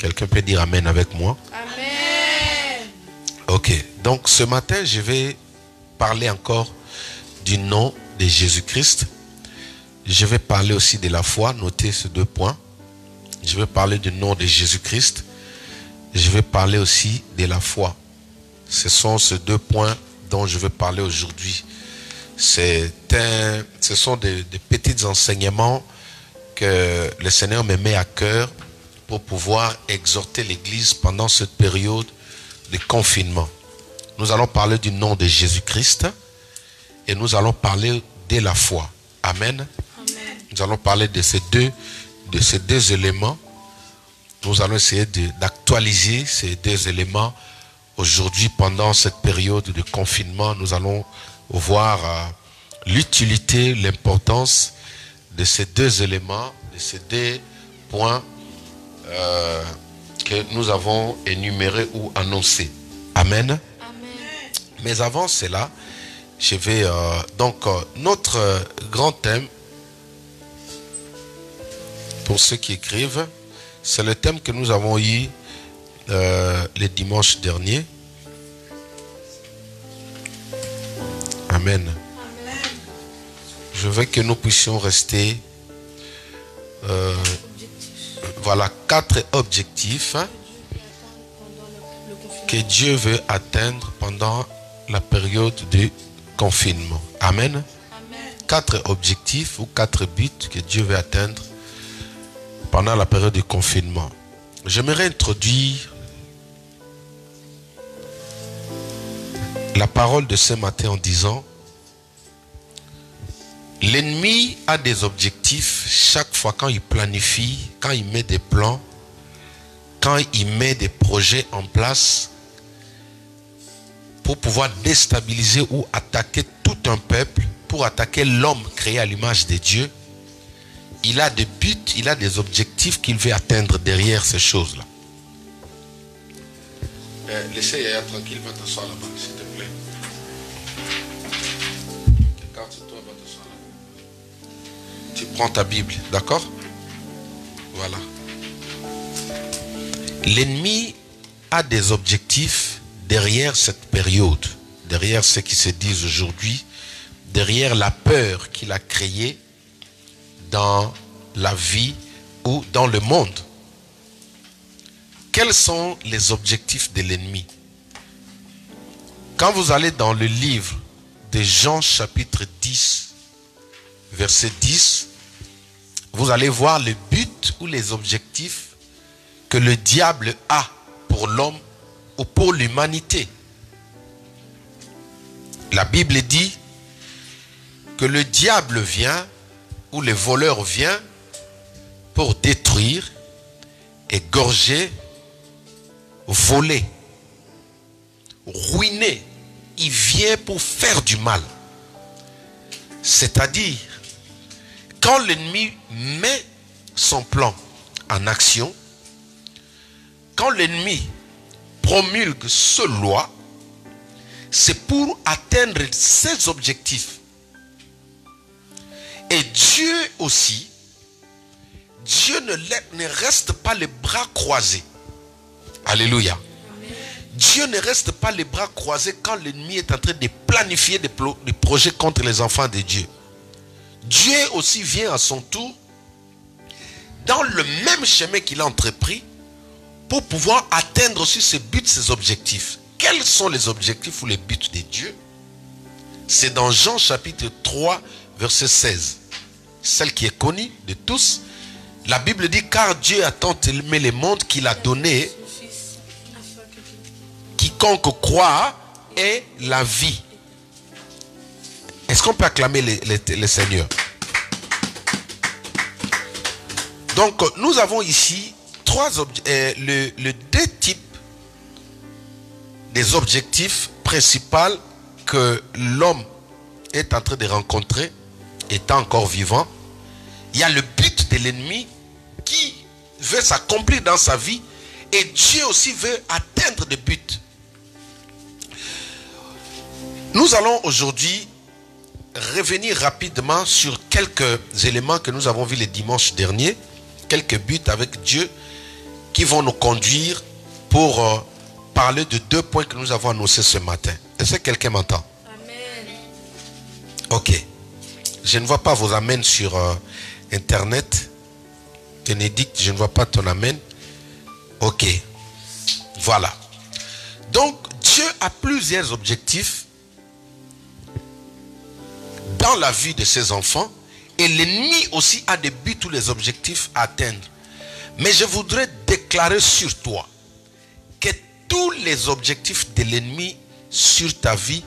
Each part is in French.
Quelqu'un peut dire Amen avec moi? Amen. Ok, donc ce matin, je vais parler encore du nom de Jésus-Christ. Je vais parler aussi de la foi, notez ces 2 points. Je vais parler du nom de Jésus-Christ. Je vais parler aussi de la foi. Ce sont ces 2 points dont je vais parler aujourd'hui. Ce sont des petits enseignements que le Seigneur me met à cœur pour pouvoir exhorter l'Église pendant cette période de confinement. Nous allons parler du nom de Jésus-Christ et nous allons parler de la foi. Amen. Amen. Nous allons parler de ces deux éléments. Nous allons essayer d'actualiser ces 2 éléments aujourd'hui pendant cette période de confinement. Nous allons voir l'utilité, l'importance de ces 2 éléments, de ces 2 points que nous avons énumérés ou annoncés. Amen. Amen. Mais avant cela, je vais notre grand thème, pour ceux qui écrivent, c'est le thème que nous avons eu le dimanche dernier. Amen. Amen. Je veux que nous puissions rester voilà 4 objectifs que Dieu veut atteindre pendant la période de confinement. Amen. Amen. 4 objectifs ou 4 buts que Dieu veut atteindre pendant la période de confinement. J'aimerais introduire la parole de ce matin en disant: l'ennemi a des objectifs chaque fois quand il planifie, quand il met des plans, quand il met des projets en place pour pouvoir déstabiliser ou attaquer tout un peuple, pour attaquer l'homme créé à l'image de Dieu. Il a des buts, il a des objectifs qu'il veut atteindre derrière ces choses-là. Laissez Yaya tranquille, va t'asseoir là-bas, s'il te plaît. Écarte-toi, va t'asseoir là-bas. Tu prends ta Bible, d'accord? Voilà. L'ennemi a des objectifs derrière cette période, derrière ce qui se dit aujourd'hui, derrière la peur qu'il a créée dans la vie ou dans le monde. Quels sont les objectifs de l'ennemi? Quand vous allez dans le livre de Jean chapitre 10, verset 10, vous allez voir le but ou les objectifs que le diable a pour l'homme ou pour l'humanité. La Bible dit que le diable vient, ou le voleur vient, pour détruire, égorger, voler, ruiner. Il vient pour faire du mal. C'est-à-dire, quand l'ennemi met son plan en action, quand l'ennemi promulgue ses lois, c'est pour atteindre ses objectifs. Et Dieu aussi, Dieu ne reste pas les bras croisés. Alléluia. Amen. Dieu ne reste pas les bras croisés quand l'ennemi est en train de planifier des projets contre les enfants de Dieu. Dieu aussi vient à son tour dans le même chemin qu'il a entrepris pour pouvoir atteindre aussi ses buts, ses objectifs. Quels sont les objectifs ou les buts de Dieu? C'est dans Jean chapitre 3, verset 16. Celle qui est connue de tous. La Bible dit: car Dieu a tant aimé le monde qu'il a donné, quiconque croit ait la vie. Est-ce qu'on peut acclamer le Seigneur? Donc nous avons ici le 2 types des objectifs principaux que l'homme est en train de rencontrer étant encore vivant. Il y a le but de l'ennemi qui veut s'accomplir dans sa vie, et Dieu aussi veut atteindre des buts. Nous allons aujourd'hui revenir rapidement sur quelques éléments que nous avons vus le dimanche dernier, quelques buts avec Dieu qui vont nous conduire pour parler de 2 points que nous avons annoncés ce matin. Est-ce que quelqu'un m'entend? Amen. Ok. Je ne vois pas vos amens sur Internet. Bénédicte, je ne vois pas ton amen. Ok. Voilà. Donc, Dieu a plusieurs objectifs dans la vie de ses enfants. Et l'ennemi aussi a des buts ou les objectifs à atteindre. Mais je voudrais déclarer sur toi que tous les objectifs de l'ennemi sur ta vie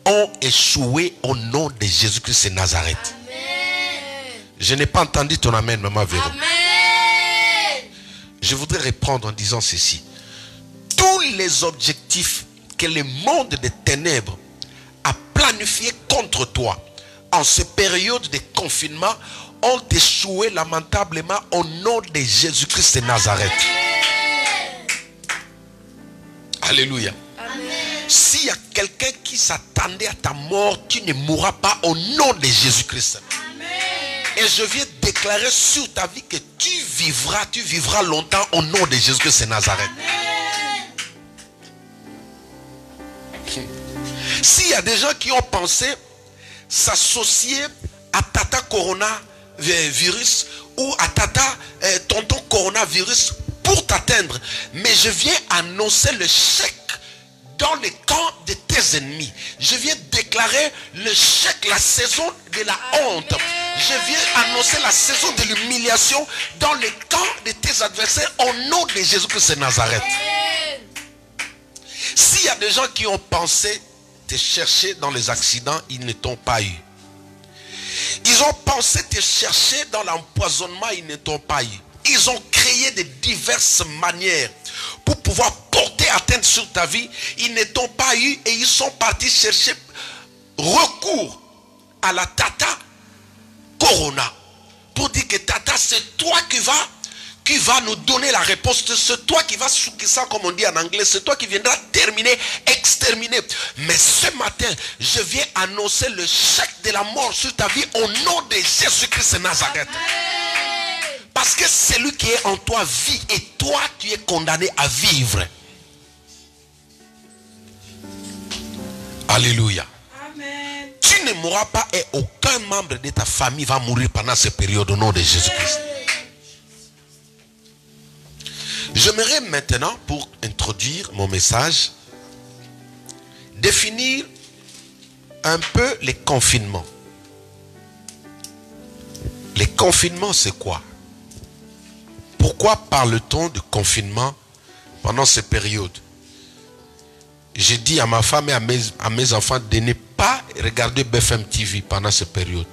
ont échoué au nom de Jésus-Christ de Nazareth. Amen. Je n'ai pas entendu ton amen, maman Véro. Amen. Je voudrais répondre en disant ceci. Tous les objectifs que le monde des ténèbres a planifiés contre toi en cette période de confinement ont échoué lamentablement au nom de Jésus-Christ de Nazareth. Alléluia. Amen. S'il y a quelqu'un qui s'attendait à ta mort, tu ne mourras pas au nom de Jésus-Christ. Et je viens déclarer sur ta vie que tu vivras longtemps au nom de Jésus-Christ de Nazareth. S'il y a des gens qui ont pensé s'associer à Tata Coronavirus ou à Tata Tonton Coronavirus pour t'atteindre, mais je viens annoncer le chèque dans le camp de tes ennemis. Je viens déclarer le chèque, la saison de la honte. Je viens annoncer la saison de l'humiliation dans le camp de tes adversaires au nom de Jésus-Christ de Nazareth. S'il y a des gens qui ont pensé te chercher dans les accidents, ils ne t'ont pas eu. Ils ont pensé te chercher dans l'empoisonnement, ils ne t'ont pas eu. Ils ont créé de diverses manières pour pouvoir porter atteinte sur ta vie. Ils ne t'ont pas eu et ils sont partis chercher recours à la Tata Corona pour dire que Tata, c'est toi qui va nous donner la réponse. C'est toi qui vas souquer ça, comme on dit en anglais. C'est toi qui viendras terminer, exterminer. Mais ce matin, je viens annoncer le chèque de la mort sur ta vie au nom de Jésus-Christ de Nazareth. Parce que celui qui est en toi vit et toi tu es condamné à vivre. Alléluia. Amen. Tu ne mourras pas et aucun membre de ta famille va mourir pendant cette période au nom de Jésus-Christ. J'aimerais maintenant, pour introduire mon message, définir un peu les confinements. Les confinements, c'est quoi? Pourquoi parle-t-on de confinement pendant cette période? J'ai dit à ma femme et à mes enfants de ne pas regarder BFM TV pendant cette période.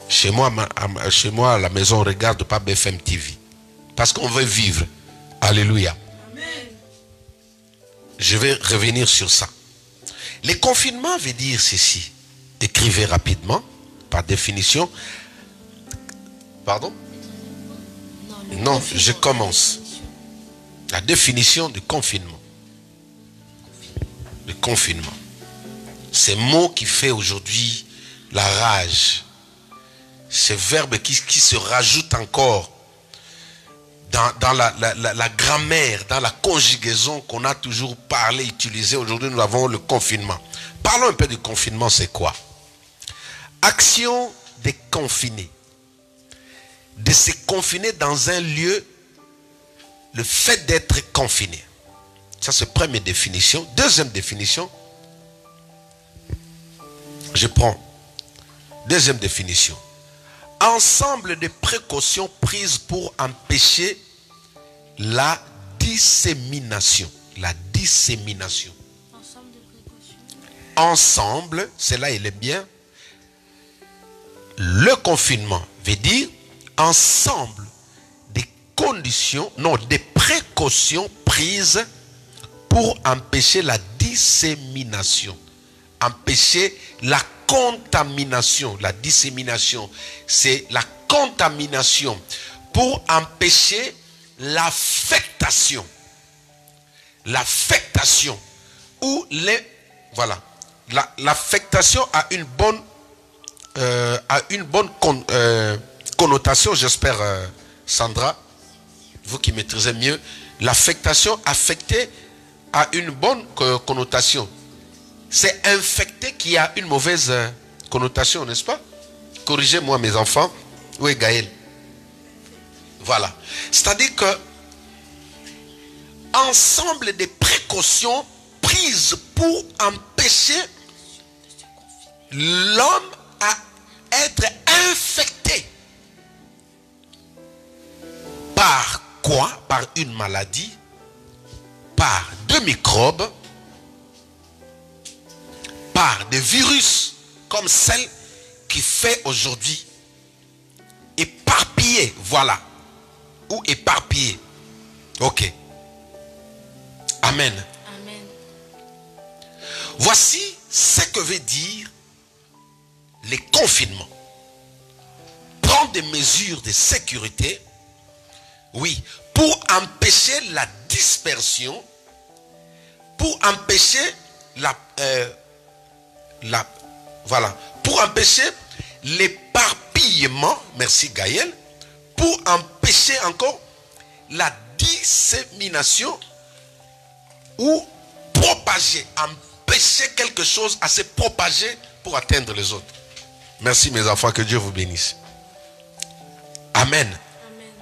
Chez moi, à la maison, on ne regarde pas BFM TV. Parce qu'on veut vivre. Alléluia. Amen. Je vais revenir sur ça. Le confinement veut dire ceci. Écrivez rapidement, par définition. Pardon? Non, je commence. La définition du confinement. Le confinement. Ce mot qui fait aujourd'hui la rage. Ce verbe qui se rajoute encore dans la grammaire, dans la conjugaison qu'on a toujours parlé, utilisé. Aujourd'hui, nous avons le confinement. Parlons un peu du confinement, c'est quoi? Action de confiner. De se confiner dans un lieu, le fait d'être confiné. Ça, c'est première définition. Deuxième définition, je prends. Deuxième définition. Ensemble de précautions prises pour empêcher la dissémination. La dissémination. Ensemble de précautions. Ensemble, cela il est bien. Le confinement veut dire ensemble des conditions, non, des précautions prises pour empêcher la dissémination. Empêcher la contamination. La dissémination, c'est la contamination. Pour empêcher l'affectation. L'affectation. Ou les... Voilà. L'affectation a une bonne connotation, j'espère, Sandra. Vous qui maîtrisez mieux, l'affectation affectée a une bonne connotation. C'est infecté qui a une mauvaise connotation, n'est-ce pas? Corrigez-moi mes enfants. Où est Gaël? Voilà. C'est-à-dire que ensemble des précautions prises pour empêcher l'homme à être infecté. Par quoi? Par une maladie, par deux microbes, par des virus comme celle qui fait aujourd'hui éparpillé, voilà, ou éparpillé. Ok. Amen. Amen. Voici ce que veut dire les confinements. Prendre des mesures de sécurité, oui, pour empêcher la dispersion, pour empêcher pour empêcher l'éparpillement, merci Gaël, pour empêcher encore la dissémination ou propager, empêcher quelque chose à se propager pour atteindre les autres. Merci mes enfants, que Dieu vous bénisse. Amen. Amen.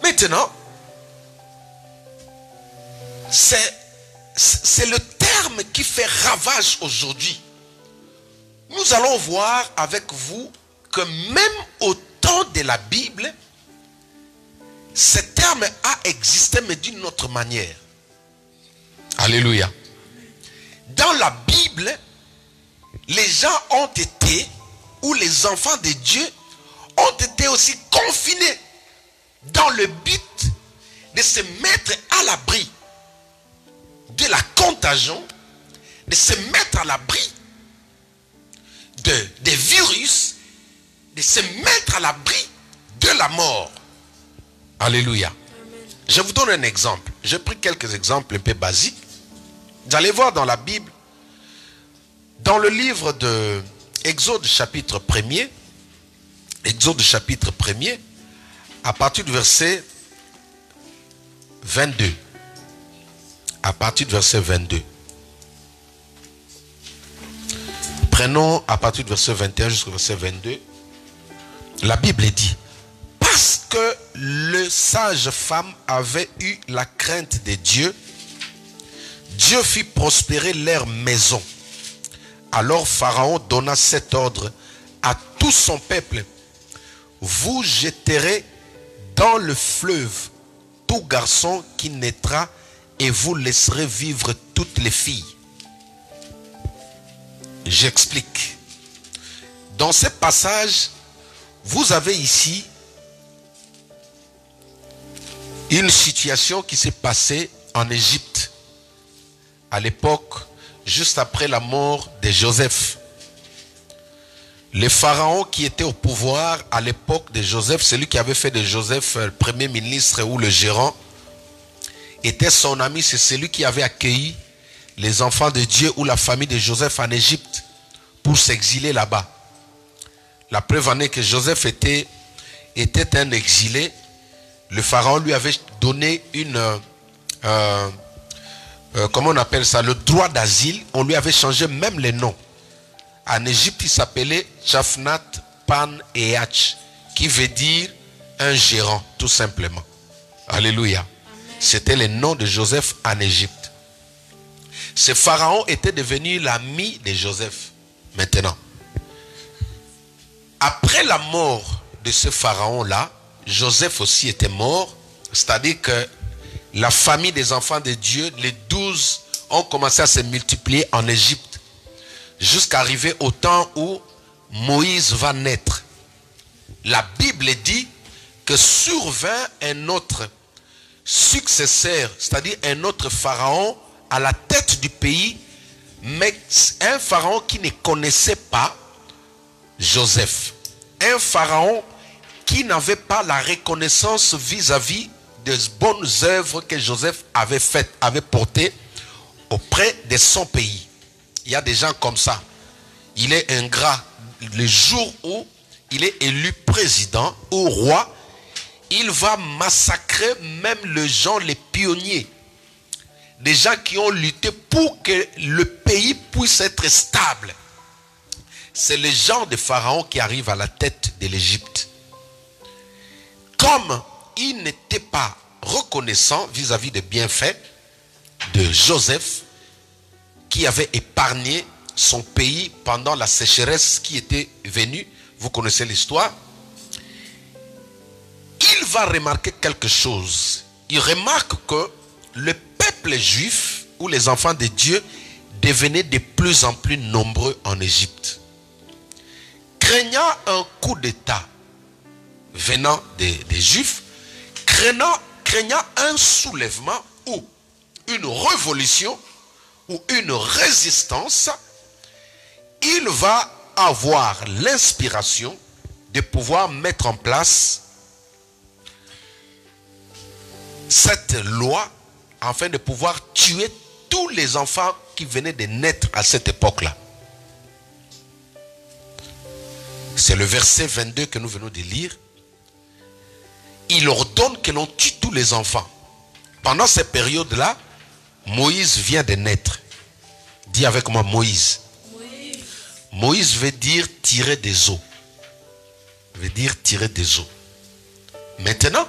Maintenant, c'est le terme qui fait ravage aujourd'hui. Nous allons voir avec vous que même au temps de la Bible, ce terme a existé mais d'une autre manière. Alléluia. Dans la Bible, les gens ont été, ou les enfants de Dieu ont été aussi confinés dans le but de se mettre à l'abri de la contagion, de se mettre à l'abri des virus, de se mettre à l'abri de la mort. Alléluia. Amen. Je vous donne un exemple. J'ai pris quelques exemples un peu basiques. Vous allez voir dans la Bible, dans le livre de Exode chapitre 1er, Exode chapitre 1er, à partir du verset 22. À partir du verset 22. Prenons à partir du verset 21 jusqu'au verset 22. La Bible dit: parce que le sage femme avait eu la crainte de Dieu, Dieu fit prospérer leur maison. Alors Pharaon donna cet ordre à tout son peuple: vous jetterez dans le fleuve tout garçon qui naîtra et vous laisserez vivre toutes les filles. J'explique. Dans ce passage, vous avez ici une situation qui s'est passée en Égypte à l'époque, juste après la mort de Joseph. Le pharaon qui était au pouvoir à l'époque de Joseph, celui qui avait fait de Joseph le premier ministre ou le gérant, était son ami, c'est celui qui avait accueilli les enfants de Dieu ou la famille de Joseph en Égypte pour s'exiler là-bas. La preuve en est que Joseph était un exilé. Le pharaon lui avait donné comment on appelle ça, le droit d'asile. On lui avait changé même les noms. En Égypte, il s'appelait Tchafnat Pan-Each, qui veut dire un gérant, tout simplement. Alléluia. C'était le nom de Joseph en Égypte. Ce pharaon était devenu l'ami de Joseph. Maintenant, après la mort de ce pharaon-là, Joseph aussi était mort. C'est-à-dire que la famille des enfants de Dieu, les 12, ont commencé à se multiplier en Égypte, jusqu'à arriver au temps où Moïse va naître. La Bible dit que survint un autre successeur, c'est-à-dire un autre pharaon à la tête du pays, mais un pharaon qui ne connaissait pas Joseph. Un pharaon qui n'avait pas la reconnaissance vis-à-vis des bonnes œuvres que Joseph avait faites, avait portées auprès de son pays. Il y a des gens comme ça. Il est ingrat. Le jour où il est élu président ou roi, il va massacrer même les gens, les pionniers. Des gens qui ont lutté pour que le pays puisse être stable. C'est le genre de pharaon qui arrive à la tête de l'Égypte. Comme il n'était pas reconnaissant vis-à-vis des bienfaits de Joseph, qui avait épargné son pays pendant la sécheresse qui était venue, vous connaissez l'histoire, il va remarquer quelque chose. Il remarque que le peuple juif ou les enfants de Dieu devenaient de plus en plus nombreux en Égypte. Craignant un coup d'État venant des Juifs, craignant un soulèvement ou une révolution ou une résistance, il va avoir l'inspiration de pouvoir mettre en place cette loi afin de pouvoir tuer tous les enfants qui venaient de naître à cette époque-là. C'est le verset 22 que nous venons de lire. Il ordonne que l'on tue tous les enfants. Pendant cette période-là, Moïse vient de naître. Dis avec moi Moïse. Moïse veut dire tirer des eaux. Veut dire tirer des eaux. Maintenant,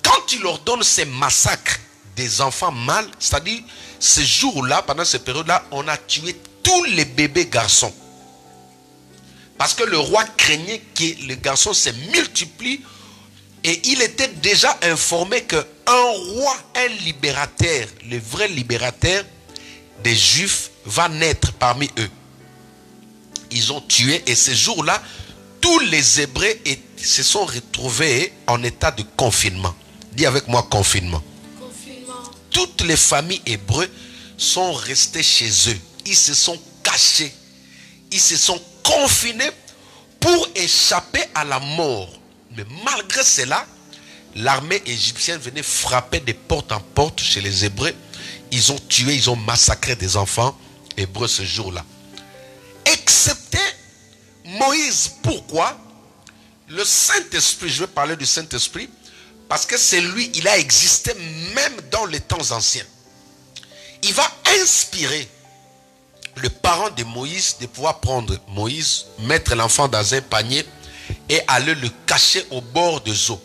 quand il ordonne ces massacres des enfants mâles, c'est-à-dire ce jour-là, pendant cette période-là, on a tué tous les bébés garçons. Parce que le roi craignait que les garçons se multiplient et il était déjà informé qu'un roi, un libérateur, le vrai libérateur des Juifs va naître parmi eux. Ils ont tué et ce jour-là, tous les Hébreux se sont retrouvés en état de confinement. Dis avec moi confinement. Confinement. Toutes les familles hébreues sont restées chez eux. Ils se sont cachés. Ils se sont confinés pour échapper à la mort. Mais malgré cela, l'armée égyptienne venait frapper de porte en porte chez les Hébreux. Ils ont tué, ils ont massacré des enfants hébreux ce jour-là. Excepté Moïse. Pourquoi? Le Saint-Esprit, je vais parler du Saint-Esprit, parce que c'est lui, il a existé même dans les temps anciens. Il va inspirer le parent de Moïse de pouvoir prendre Moïse, mettre l'enfant dans un panier et aller le cacher au bord des eaux.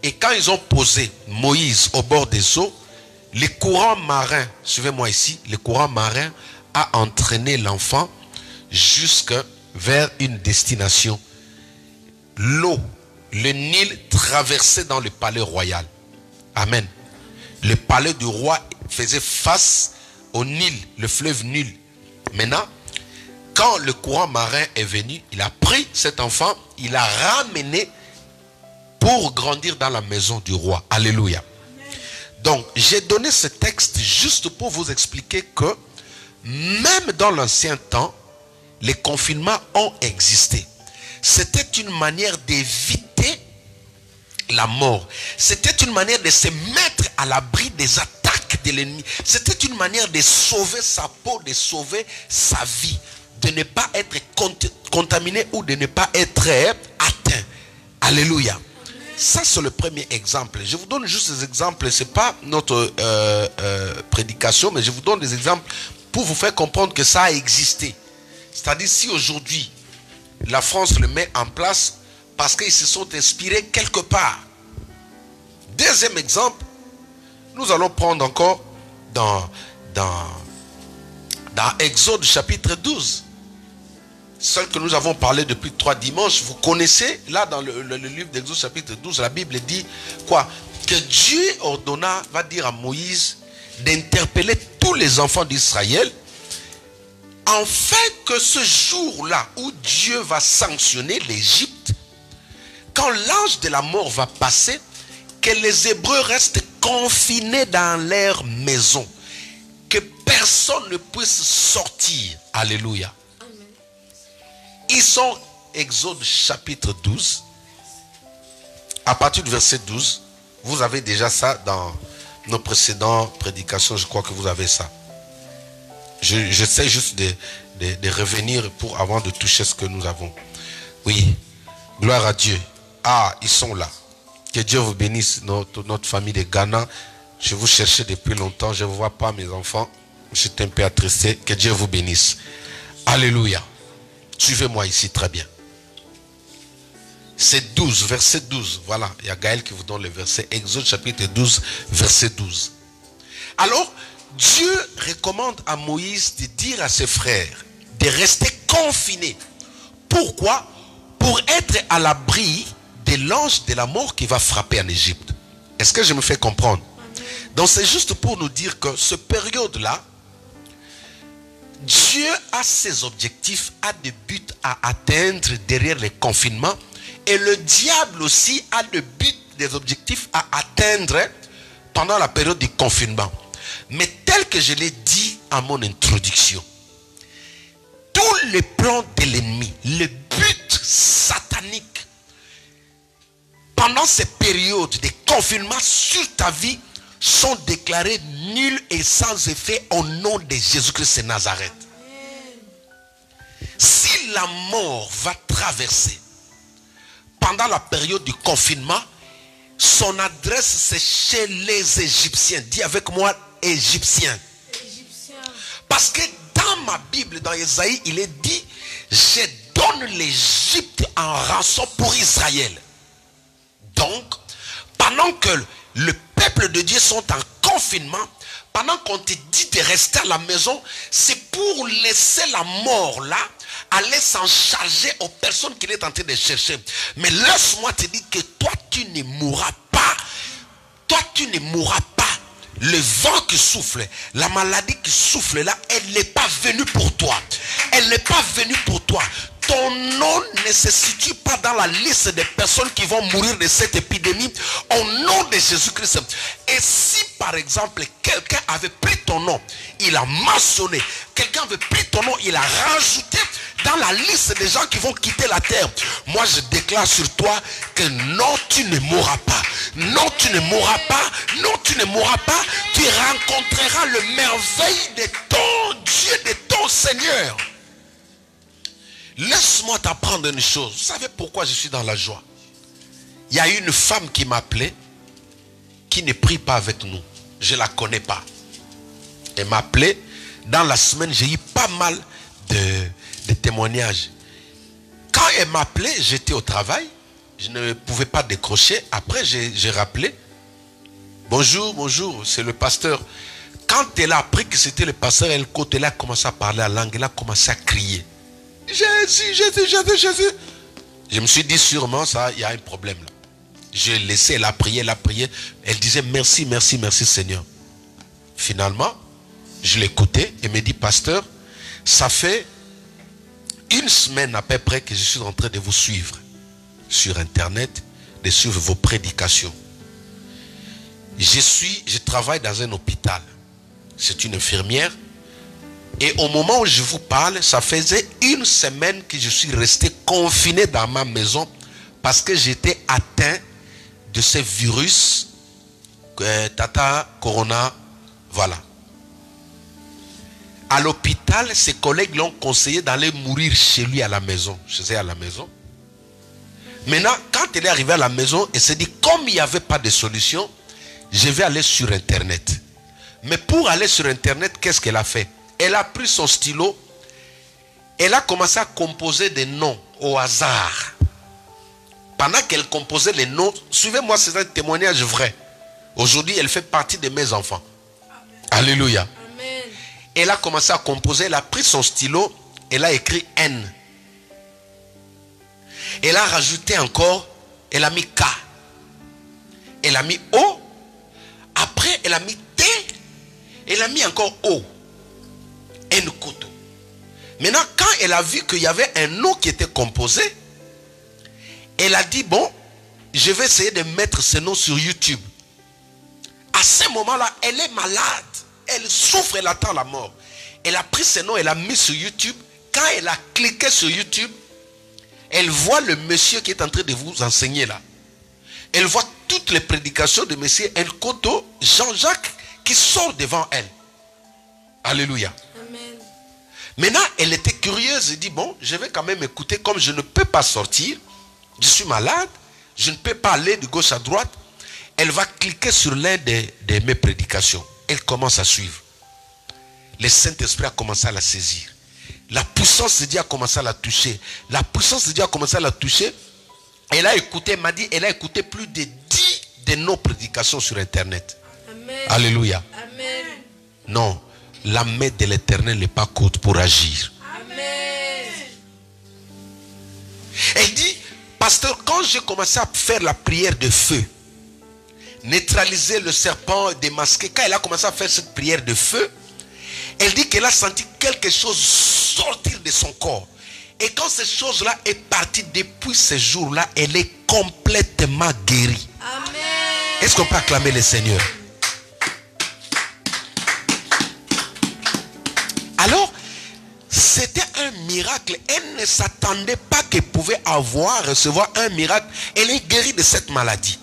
Et quand ils ont posé Moïse au bord des eaux, les courants marins, suivez-moi ici, le courant marin a entraîné l'enfant jusque vers une destination. L'eau, le Nil traversait dans le palais royal. Amen. Le palais du roi faisait face au Nil, le fleuve Nil. Maintenant, quand le courant marin est venu, il a pris cet enfant, il l'a ramené pour grandir dans la maison du roi. Alléluia. Donc, j'ai donné ce texte juste pour vous expliquer que même dans l'ancien temps, les confinements ont existé. C'était une manière d'éviter la mort. C'était une manière de se mettre à l'abri des attaques de l'ennemi. C'était une manière de sauver sa peau, de sauver sa vie, de ne pas être contaminé ou de ne pas être atteint. Alléluia. Ça, c'est le premier exemple. Je vous donne juste des exemples. Ce n'est pas notre prédication, mais je vous donne des exemples pour vous faire comprendre que ça a existé. C'est-à-dire, si aujourd'hui, la France le met en place parce qu'ils se sont inspirés quelque part. Deuxième exemple, nous allons prendre encore dans Exode chapitre 12. Celle que nous avons parlé depuis 3 dimanches. Vous connaissez, là dans le livre d'Exode chapitre 12, la Bible dit quoi? Que Dieu ordonna, va dire à Moïse, d'interpeller tous les enfants d'Israël, afin que ce jour-là où Dieu va sanctionner l'Égypte, quand l'ange de la mort va passer, que les Hébreux restent confinés dans leur maison, que personne ne puisse sortir. Alléluia. Amen. Ils sont, Exode chapitre 12, à partir du verset 12, vous avez déjà ça dans nos précédentes prédications, je crois que vous avez ça. J'essaie juste de revenir avant de toucher ce que nous avons. Oui, gloire à Dieu. Ah, ils sont là. Que Dieu vous bénisse, notre famille de Ghana. Je vous cherchais depuis longtemps. Je ne vois pas mes enfants. Je suis un peu attristé. Que Dieu vous bénisse. Alléluia. Suivez-moi ici très bien. C'est 12, verset 12. Voilà, il y a Gaël qui vous donne le verset. Exode chapitre 12, verset 12. Alors, Dieu recommande à Moïse de dire à ses frères de rester confinés. Pourquoi? Pour être à l'abri de l'ange de la mort qui va frapper en Égypte. Est-ce que je me fais comprendre? Donc c'est juste pour nous dire que ce période-là, Dieu a ses objectifs, a des buts à atteindre derrière les confinements. Et le diable aussi a le but, des objectifs à atteindre pendant la période du confinement. Mais tel que je l'ai dit à mon introduction, tous les plans de l'ennemi, le but satanique, pendant ces périodes de confinement sur ta vie, sont déclarés nuls et sans effet au nom de Jésus-Christ de Nazareth. Si la mort va traverser pendant la période du confinement, son adresse c'est chez les Égyptiens. Dis avec moi, Égyptiens. Parce que dans ma Bible, dans Ésaïe, il est dit, je donne l'Égypte en rançon pour Israël. Donc, pendant que le peuple de Dieu sont en confinement, pendant qu'on te dit de rester à la maison, c'est pour laisser la mort là, aller s'en charger aux personnes qu'il est en train de chercher. Mais laisse-moi te dire que toi tu ne mourras pas. Toi tu ne mourras pas. Le vent qui souffle, la maladie qui souffle là, elle n'est pas venue pour toi. Elle n'est pas venue pour toi. Ton nom ne se situe pas dans la liste des personnes qui vont mourir de cette épidémie au nom de Jésus-Christ. Et si par exemple quelqu'un avait pris ton nom, il a mentionné, quelqu'un avait pris ton nom, il a rajouté dans la liste des gens qui vont quitter la terre, moi je déclare sur toi que non, tu ne mourras pas. Non, tu ne mourras pas. Non, tu ne mourras pas. Tu rencontreras le merveille de ton Dieu, de ton Seigneur. Laisse-moi t'apprendre une chose. Vous savez pourquoi je suis dans la joie? Il y a une femme qui m'appelait, qui ne prie pas avec nous. Je ne la connais pas. Elle m'appelait. Dans la semaine, j'ai eu pas mal de témoignages. Quand elle m'appelait, j'étais au travail. Je ne pouvais pas décrocher. Après, j'ai rappelé. Bonjour, bonjour, c'est le pasteur. Quand elle a appris que c'était le pasteur, elle a commencé à parler la langue. Elle a commencé à crier. Jésus, Jésus, Jésus, Jésus. Je me suis dit sûrement ça, il y a un problème là. J'ai laissé, elle a prié, elle a prié. Elle disait merci, merci, merci Seigneur. Finalement, je l'écoutais et me dit, pasteur, ça fait une semaine à peu près que je suis en train de vous suivre sur internet, de suivre vos prédications. Je travaille dans un hôpital. C'est une infirmière. Et au moment où je vous parle, ça faisait une semaine que je suis resté confiné dans ma maison parce que j'étais atteint de ce virus, Corona, voilà. À l'hôpital, ses collègues l'ont conseillé d'aller mourir chez lui à la maison. Je suis à la maison. Maintenant, quand elle est arrivée à la maison, elle s'est dit, comme il n'y avait pas de solution, je vais aller sur Internet. Mais pour aller sur Internet, qu'est-ce qu'elle a fait? Elle a pris son stylo, elle a commencé à composer des noms au hasard. Pendant qu'elle composait les noms, suivez-moi, c'est un témoignage vrai. Aujourd'hui, elle fait partie de mes enfants. Amen. Alléluia. Amen. Elle a commencé à composer, elle a pris son stylo, elle a écrit N. Elle a rajouté encore, elle a mis K. Elle a mis O. Après, elle a mis T. Elle a mis encore O. N Koto. Maintenant, quand elle a vu qu'il y avait un nom qui était composé, elle a dit, bon, je vais essayer de mettre ce nom sur YouTube. À ce moment-là, elle est malade. Elle souffre, elle attend la mort. Elle a pris ce nom, elle a mis sur YouTube. Quand elle a cliqué sur YouTube, elle voit le monsieur qui est en train de vous enseigner là. Elle voit toutes les prédications de monsieur Nkoto, Jean-Jacques, qui sort devant elle. Alléluia. Amen. Maintenant, elle était curieuse et dit, bon, je vais quand même écouter, comme je ne peux pas sortir, je suis malade, Je ne peux pas aller de gauche à droite. Elle va cliquer sur l'un de mes prédications. Elle commence à suivre. Le Saint-Esprit a commencé à la saisir. La puissance de Dieu a commencé à la toucher. La puissance de Dieu a commencé à la toucher. Elle a écouté, elle m'a dit, elle a écouté plus de 10 de nos prédications sur Internet. Amen. Alléluia. Amen. Non, la main de l'Éternel n'est pas courte pour agir. Amen. Elle dit, pasteur, quand j'ai commencé à faire la prière de feu, neutraliser le serpent démasqué, quand elle a commencé à faire cette prière de feu, elle dit qu'elle a senti quelque chose sortir de son corps. Et quand cette chose-là est partie depuis ce jour-là, elle est complètement guérie. Amen. Est-ce qu'on peut acclamer le Seigneur? Alors, c'était un miracle. Elle ne s'attendait pas qu'elle pouvait recevoir un miracle. Elle est guérie de cette maladie.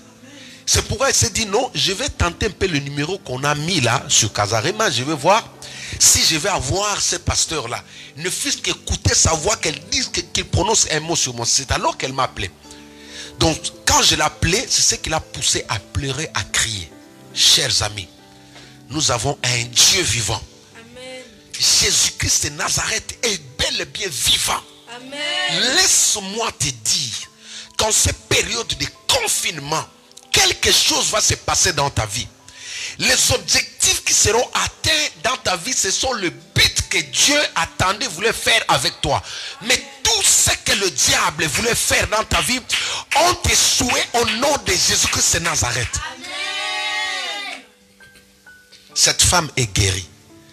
C'est pourquoi elle s'est dit non, je vais tenter un peu le numéro qu'on a mis là sur Casarema. Je vais voir si je vais avoir ce pasteur-là. Ne fût-ce qu'écouter sa voix, qu'elle dise, qu'il prononce un mot sur moi. C'est alors qu'elle m'a appelé. Donc, quand je l'ai appelé, c'est ce qui l'a poussé à pleurer, à crier. Chers amis, nous avons un Dieu vivant. Amen. Jésus-Christ de Nazareth est bel et bien vivant. Amen. Laisse-moi te dire qu'en cette période de confinement, quelque chose va se passer dans ta vie. Les objectifs qui seront atteints dans ta vie, ce sont le but que Dieu attendait, voulait faire avec toi. Mais tout ce que le diable voulait faire dans ta vie ont échoué au nom de Jésus-Christ de Nazareth. Amen. Cette femme est guérie.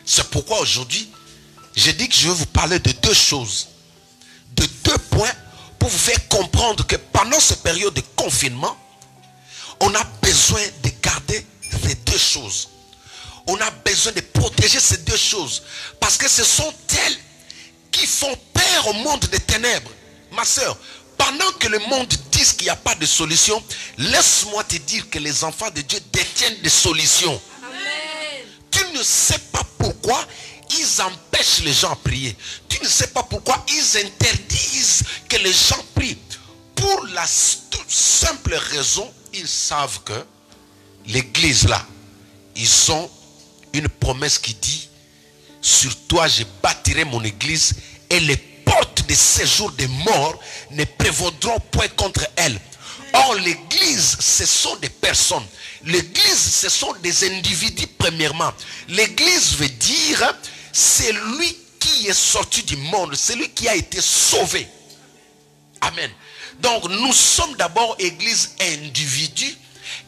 C'est pourquoi aujourd'hui, j'ai dit que je vais vous parler de deux choses. De deux points pour vous faire comprendre que pendant cette période de confinement, on a besoin de garder ces deux choses. On a besoin de protéger ces deux choses. Parce que ce sont elles qui font peur au monde des ténèbres. Ma soeur, pendant que le monde dit qu'il n'y a pas de solution, laisse-moi te dire que les enfants de Dieu détiennent des solutions. Amen. Tu ne sais pas pourquoi ils empêchent les gens à prier. Tu ne sais pas pourquoi ils interdisent que les gens prient. Pour la toute simple raison, ils savent que l'église là, ils ont une promesse qui dit: sur toi je bâtirai mon église et les portes de séjour des morts ne prévaudront point contre elle. Or l'église, ce sont des personnes. L'église, ce sont des individus premièrement. L'église veut dire c'est lui qui est sorti du monde, c'est lui qui a été sauvé. Amen. Donc nous sommes d'abord église individu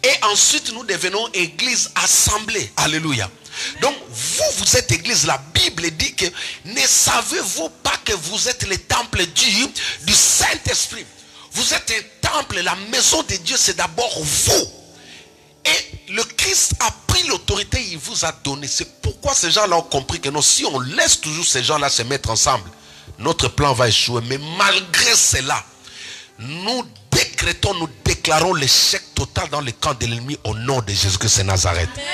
et ensuite nous devenons église assemblée. Alléluia. Donc vous êtes église. La Bible dit que ne savez-vous pas que vous êtes le temple du Saint-Esprit? Vous êtes un temple, la maison de Dieu, c'est d'abord vous. Et le Christ a pris l'autorité, il vous a donné. C'est pourquoi ces gens-là ont compris que non, si on laisse toujours ces gens-là se mettre ensemble, notre plan va échouer. Mais malgré cela, nous décrétons, nous déclarons l'échec total dans le camp de l'ennemi au nom de Jésus-Christ de Nazareth. Amen.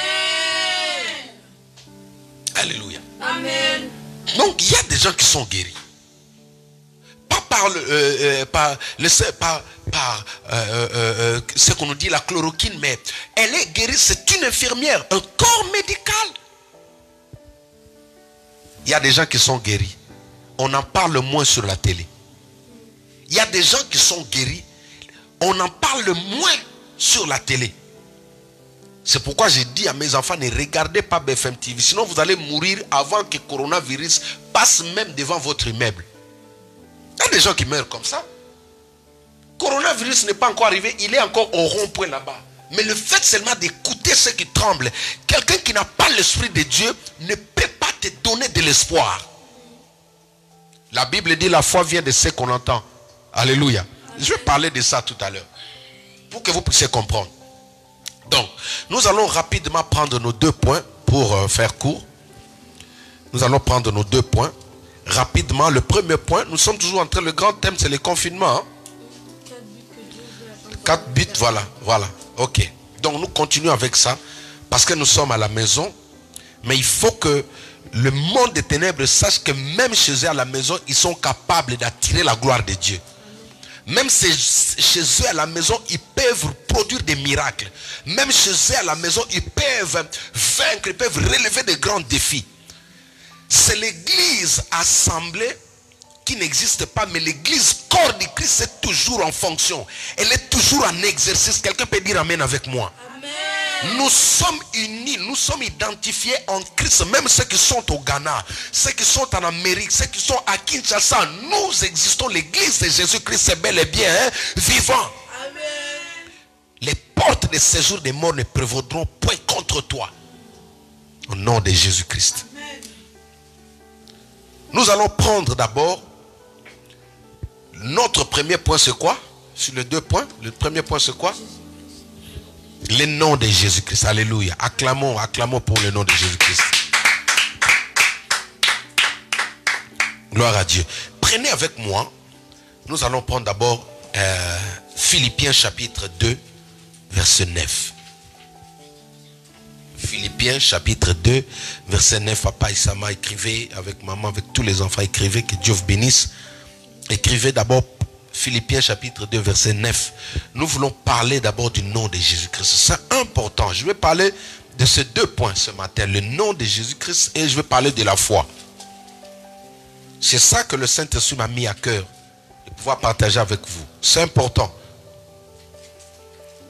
Alléluia. Amen. Donc il y a des gens qui sont guéris. Pas par ce qu'on nous dit la chloroquine, mais elle est guérie, c'est une infirmière, un corps médical. Il y a des gens qui sont guéris. On en parle moins sur la télé. Il y a des gens qui sont guéris. On en parle moins sur la télé. C'est pourquoi j'ai dit à mes enfants, ne regardez pas BFM TV. Sinon vous allez mourir avant que le coronavirus passe même devant votre immeuble. Il y a des gens qui meurent comme ça. Le coronavirus n'est pas encore arrivé. Il est encore au rond-point là-bas. Mais le fait seulement d'écouter ceux qui tremblent. Quelqu'un qui n'a pas l'esprit de Dieu ne peut pas te donner de l'espoir. La Bible dit la foi vient de ce qu'on entend. Alléluia. Je vais parler de ça tout à l'heure. Pour que vous puissiez comprendre. Donc, nous allons rapidement prendre nos deux points pour faire court. Nous allons prendre nos deux points. Rapidement, le premier point, nous sommes toujours en train, le grand thème c'est le confinement. Hein? 4 buts, voilà, ok. Donc nous continuons avec ça, parce que nous sommes à la maison, mais il faut que le monde des ténèbres sache que même chez eux à la maison, ils sont capables d'attirer la gloire de Dieu. Même chez eux à la maison, ils peuvent produire des miracles. Même chez eux à la maison, ils peuvent vaincre, ils peuvent relever de grands défis. C'est l'église assemblée qui n'existe pas, mais l'église corps du Christ est toujours en fonction. Elle est toujours en exercice. Quelqu'un peut dire amen avec moi. Amen. Nous sommes unis, nous sommes identifiés en Christ. Même ceux qui sont au Ghana, ceux qui sont en Amérique, ceux qui sont à Kinshasa, nous existons. L'église de Jésus-Christ est bel et bien vivant. Amen. Les portes de séjour des morts ne prévaudront point contre toi. Au nom de Jésus-Christ. Nous allons prendre d'abord notre premier point, c'est quoi? Sur les 2 points, le premier point c'est quoi? Le nom de Jésus-Christ. Alléluia. Acclamons, acclamons pour le nom de Jésus-Christ. Gloire à Dieu. Prenez avec moi, nous allons prendre d'abord Philippiens chapitre 2, verset 9. Philippiens chapitre 2, verset 9. Papa Isama, écrivez avec maman, avec tous les enfants, écrivez, que Dieu vous bénisse. Écrivez d'abord Philippiens chapitre 2, verset 9. Nous voulons parler d'abord du nom de Jésus-Christ. C'est important. Je vais parler de ces 2 points ce matin. Le nom de Jésus-Christ et je vais parler de la foi. C'est ça que le Saint-Esprit m'a mis à cœur de pouvoir partager avec vous. C'est important.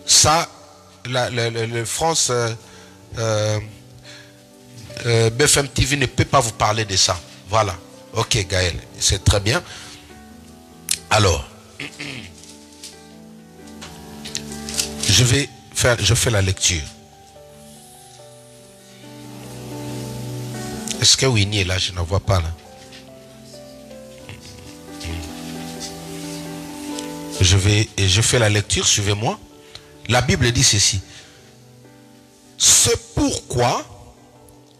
Ça, le France BFM TV ne peut pas vous parler de ça. Voilà. Ok Gaël, c'est très bien. Alors, je fais la lecture. Est-ce que Winnie est là? Je ne vois pas là. Je fais la lecture, suivez-moi. La Bible dit ceci. C'est pourquoi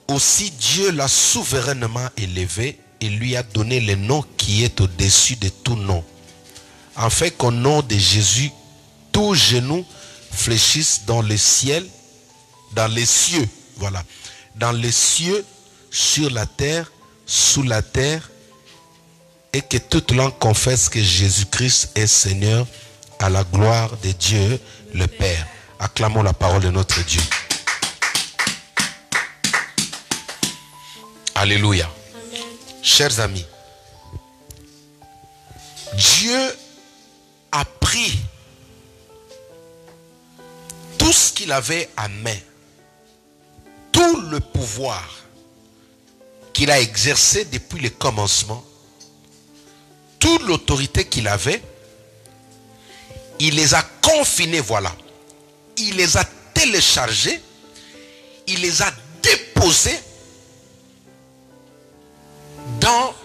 aussi Dieu l'a souverainement élevé et lui a donné le nom qui est au-dessus de tout nom. Afin qu'au nom de Jésus, tout genou fléchisse dans le ciel, dans les cieux, voilà, dans les cieux, sur la terre, sous la terre, et que toute langue confesse que Jésus-Christ est Seigneur, à la gloire de Dieu le Père. Acclamons la parole de notre Dieu. Alléluia. Amen. Chers amis, Dieu a pris tout ce qu'il avait à main, tout le pouvoir qu'il a exercé depuis le commencement, toute l'autorité qu'il avait, il les a confinés, voilà. Il les a téléchargés, il les a déposés dans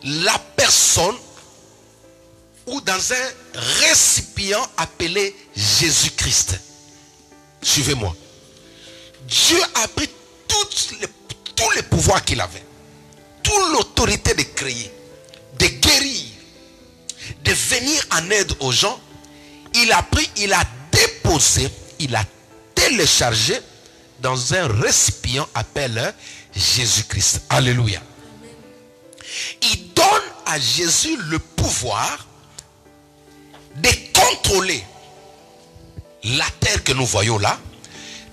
la personne ou dans un récipient appelé Jésus-Christ. Suivez-moi. Dieu a pris tous les pouvoirs qu'il avait, toute l'autorité de créer, de guérir, de venir en aide aux gens. Il a pris, il a déposé, il a téléchargé dans un récipient appelé Jésus-Christ. Alléluia. Il donne à Jésus le pouvoir de contrôler la terre que nous voyons là,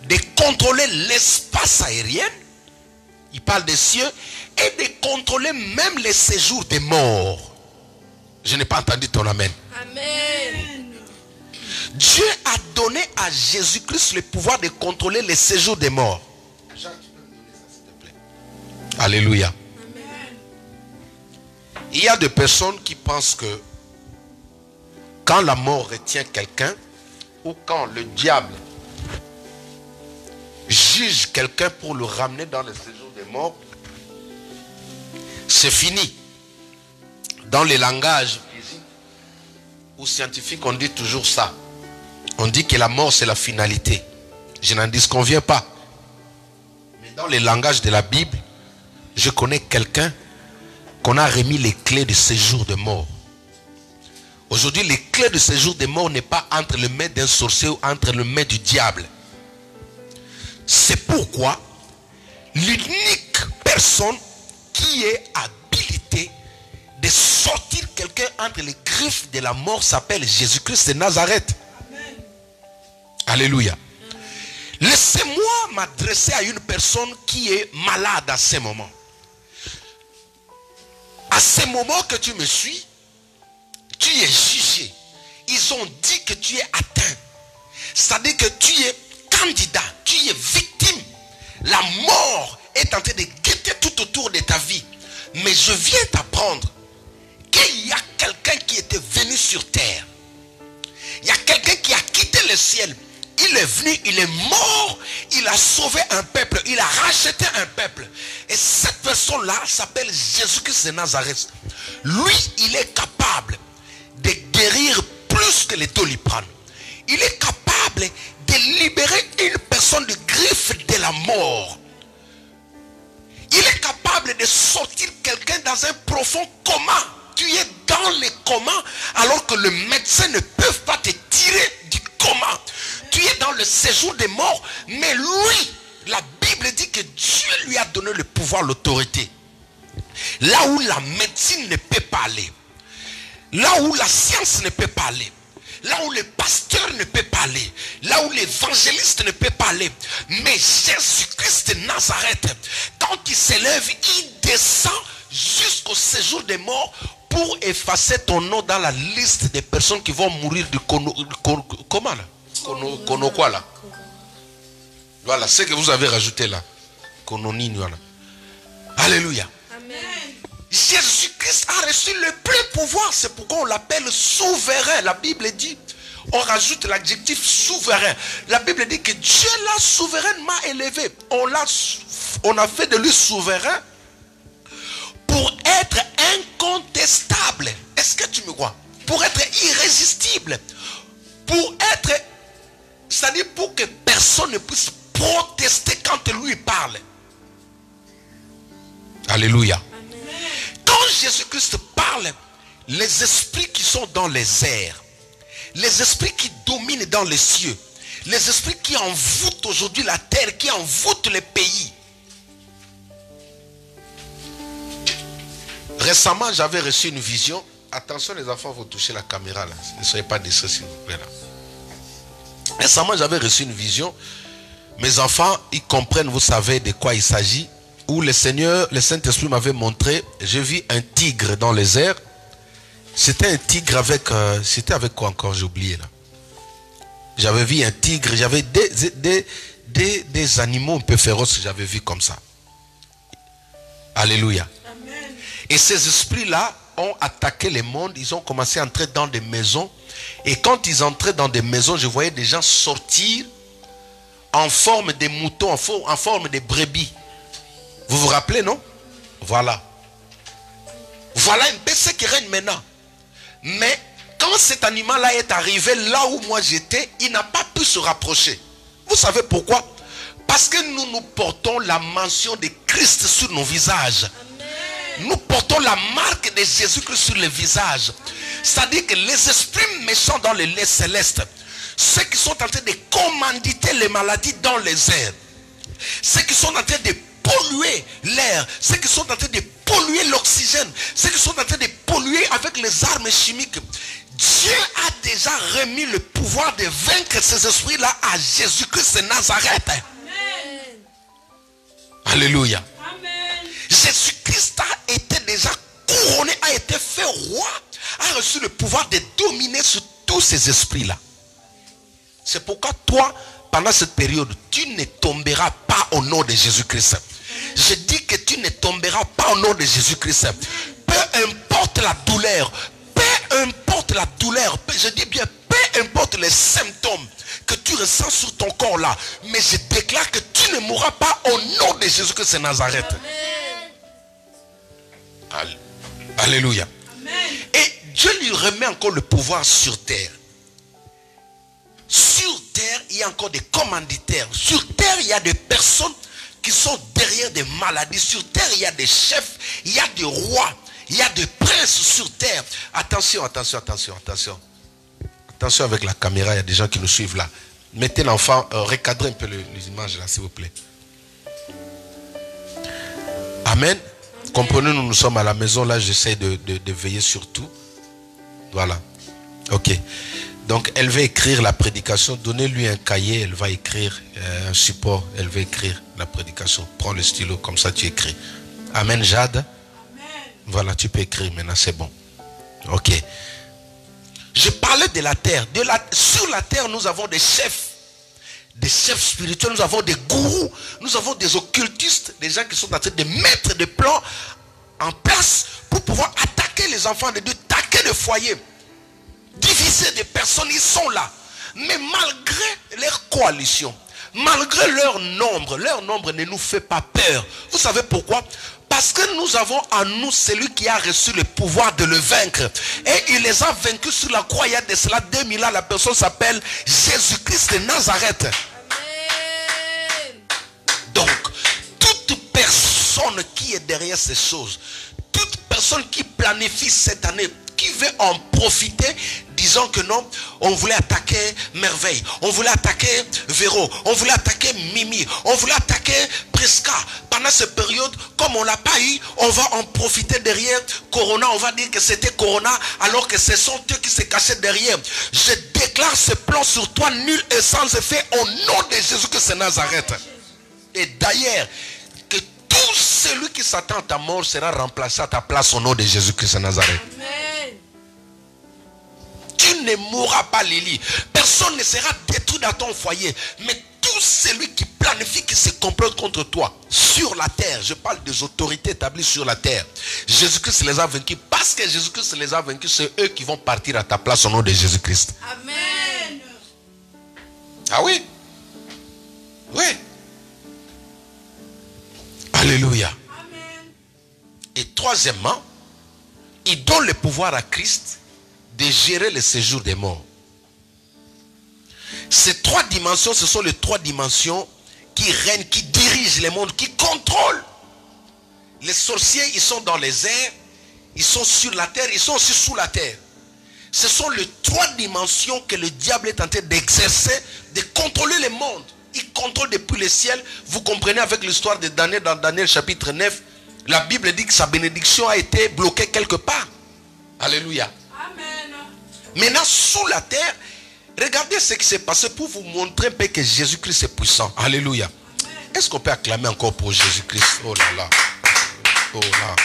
de contrôler l'espace aérien, il parle des cieux, et de contrôler même les séjours des morts. Je n'ai pas entendu ton amen. Amen. Dieu a donné à Jésus-Christ le pouvoir de contrôler les séjours des morts. Jacques, tu peux me donner ça, s'il te plaît. Alléluia. Amen. Il y a des personnes qui pensent que quand la mort retient quelqu'un, ou quand le diable juge quelqu'un pour le ramener dans le séjour des morts, c'est fini. Dans les langages physiques ou scientifiques, on dit toujours ça. On dit que la mort, c'est la finalité. Je n'en disconviens pas. Mais dans les langages de la Bible, je connais quelqu'un qu'on a remis les clés du séjour de mort. Aujourd'hui, les clés du séjour de mort n'est pas entre les mains d'un sorcier ou entre les mains du diable. C'est pourquoi l'unique personne qui est habilitée de sortir quelqu'un entre les griffes de la mort s'appelle Jésus-Christ de Nazareth. Amen. Alléluia. Laissez-moi m'adresser à une personne qui est malade à ce moment. À ce moment que tu me suis, tu es jugé. Ils ont dit que tu es atteint. C'est-à-dire que tu es candidat, tu es victime. La mort est en train de guetter tout autour de ta vie. Mais je viens t'apprendre qu'il y a quelqu'un qui était venu sur terre. Il y a quelqu'un qui a quitté le ciel. Il est venu, il est mort, il a sauvé un peuple, il a racheté un peuple. Et cette personne-là s'appelle Jésus-Christ de Nazareth. Lui, il est capable de guérir plus que les Doliprane. Il est capable de libérer une personne du griffe de la mort. Il est capable de sortir quelqu'un dans un profond coma. Tu es dans le coma alors que le médecin ne peut pas te tirer du coma. Tu es dans le séjour des morts, mais lui, la Bible dit que Dieu lui a donné le pouvoir, l'autorité. Là où la médecine ne peut pas aller, là où la science ne peut pas aller, là où le pasteur ne peut pas aller, là où l'évangéliste ne peut pas aller. Mais Jésus-Christ de Nazareth, quand il s'élève, il descend jusqu'au séjour des morts pour effacer ton nom dans la liste des personnes qui vont mourir du comment là? Quoi là? Voilà, ce que vous avez rajouté là. Kononini, voilà. Alléluia. Amen. Jésus-Christ a reçu le plein pouvoir. C'est pourquoi on l'appelle souverain. La Bible dit, on rajoute l'adjectif souverain. La Bible dit que Dieu l'a souverainement élevé. On a fait de lui souverain pour être incontestable. Est-ce que tu me crois? Pour être irrésistible. Pour être, c'est-à-dire pour que personne ne puisse protester quand lui parle. Alléluia. Quand Jésus-Christ parle, les esprits qui sont dans les airs, les esprits qui dominent dans les cieux, les esprits qui envoûtent aujourd'hui la terre, qui envoûtent les pays. Récemment, j'avais reçu une vision. Attention les enfants, vous touchez la caméra là. Ne soyez pas distraits s'il vous plaît là. Récemment, j'avais reçu une vision. Mes enfants, ils comprennent, vous savez de quoi il s'agit. Où le Seigneur, le Saint-Esprit m'avait montré, j'ai vu un tigre dans les airs. C'était un tigre avec, c'était avec quoi encore, j'ai oublié là. J'avais vu un tigre, j'avais des animaux un peu féroces que j'avais vu comme ça. Alléluia. Amen. Et ces esprits-là ont attaqué le monde, ils ont commencé à entrer dans des maisons. Et quand ils entraient dans des maisons, je voyais des gens sortir en forme de moutons, en forme de brebis. Vous vous rappelez, non? Voilà. Voilà un peu ce qui règne maintenant. Mais quand cet animal-là est arrivé là où moi j'étais, il n'a pas pu se rapprocher. Vous savez pourquoi? Parce que nous portons la mention de Christ sur nos visages. Nous portons la marque de Jésus-Christ sur le visage. C'est-à-dire que les esprits méchants dans les lieux célestes, ceux qui sont en train de commanditer les maladies dans les airs, ceux qui sont en train de polluer l'air, ceux qui sont en train de polluer l'oxygène, ceux qui sont en train de polluer avec les armes chimiques, Dieu a déjà remis le pouvoir de vaincre ces esprits-là à Jésus-Christ de Nazareth. Amen. Alléluia. Amen. Jésus-Christ a été déjà couronné, a été fait roi, a reçu le pouvoir de dominer sur tous ces esprits-là. C'est pourquoi toi, pendant cette période, tu ne tomberas pas au nom de Jésus-Christ. Je dis que tu ne tomberas pas au nom de Jésus-Christ. Peu importe la douleur, je dis bien, peu importe les symptômes que tu ressens sur ton corps là, mais je déclare que tu ne mourras pas au nom de Jésus-Christ de Nazareth. Amen. Alléluia. Amen. Et Dieu lui remet encore le pouvoir sur terre. Sur terre, il y a encore des commanditaires. Sur terre, il y a des personnes qui sont derrière des maladies. Sur terre, il y a des chefs, il y a des rois, il y a des princes sur terre. Attention, attention, attention, attention. Attention avec la caméra, il y a des gens qui nous suivent là. Mettez l'enfant, recadrez un peu les images là, s'il vous plaît. Amen. Comprenez, nous sommes à la maison là, j'essaie de veiller sur tout. Voilà. Ok. Donc, elle va écrire la prédication. Donnez-lui un cahier, elle va écrire un support. Elle va écrire la prédication. Prends le stylo, comme ça tu écris. Amen, Jade. Amen. Voilà, tu peux écrire maintenant, c'est bon. Ok. Je parlais de la terre. Sur la terre, nous avons des chefs spirituels, nous avons des gourous, nous avons des occultistes, des gens qui sont en train de mettre des plans en place pour pouvoir attaquer les enfants de Dieu, attaquer le foyer, diviser des personnes. Ils sont là. Mais malgré leur coalition, malgré leur nombre ne nous fait pas peur. Vous savez pourquoi? Parce que nous avons en nous celui qui a reçu le pouvoir de le vaincre. Et il les a vaincus sur la croix il y a de cela 2000 ans. La personne s'appelle Jésus-Christ de Nazareth. Amen. Donc, toute personne qui est derrière ces choses, toute personne qui planifie cette année, qui veut en profiter, disant que non, on voulait attaquer Merveille, on voulait attaquer Véro, on voulait attaquer Mimi, on voulait attaquer Prisca. Pendant cette période, comme on l'a pas eu, on va en profiter derrière Corona. On va dire que c'était Corona, alors que ce sont eux qui se cachaient derrière. Je déclare ce plan sur toi nul et sans effet au nom de Jésus-Christ de Nazareth. Et d'ailleurs, que tout celui qui s'attend à ta mort sera remplacé à ta place au nom de Jésus-Christ de Nazareth. Amen. Tu ne mourras pas, Lily. Personne ne sera détruit dans ton foyer. Mais tout celui qui planifie, qui se complote contre toi sur la terre, je parle des autorités établies sur la terre, Jésus-Christ les a vaincus. Parce que Jésus-Christ les a vaincus, c'est eux qui vont partir à ta place au nom de Jésus-Christ. Amen. Ah oui? Oui. Alléluia. Amen. Et troisièmement, il donne le pouvoir à Christ de gérer le séjour des morts. Ces trois dimensions, ce sont les trois dimensions qui règnent, qui dirigent le monde, qui contrôlent. Les sorciers, ils sont dans les airs, ils sont sur la terre, ils sont aussi sous la terre. Ce sont les trois dimensions que le diable est en train d'exercer, de contrôler le monde. Il contrôle depuis le ciel. Vous comprenez avec l'histoire de Daniel, dans Daniel chapitre 9, la Bible dit que sa bénédiction a été bloquée quelque part. Alléluia. Amen. Maintenant, sous la terre, regardez ce qui s'est passé pour vous montrer un peu que Jésus-Christ est puissant. Alléluia. Est-ce qu'on peut acclamer encore pour Jésus-Christ? Oh là là. Oh là.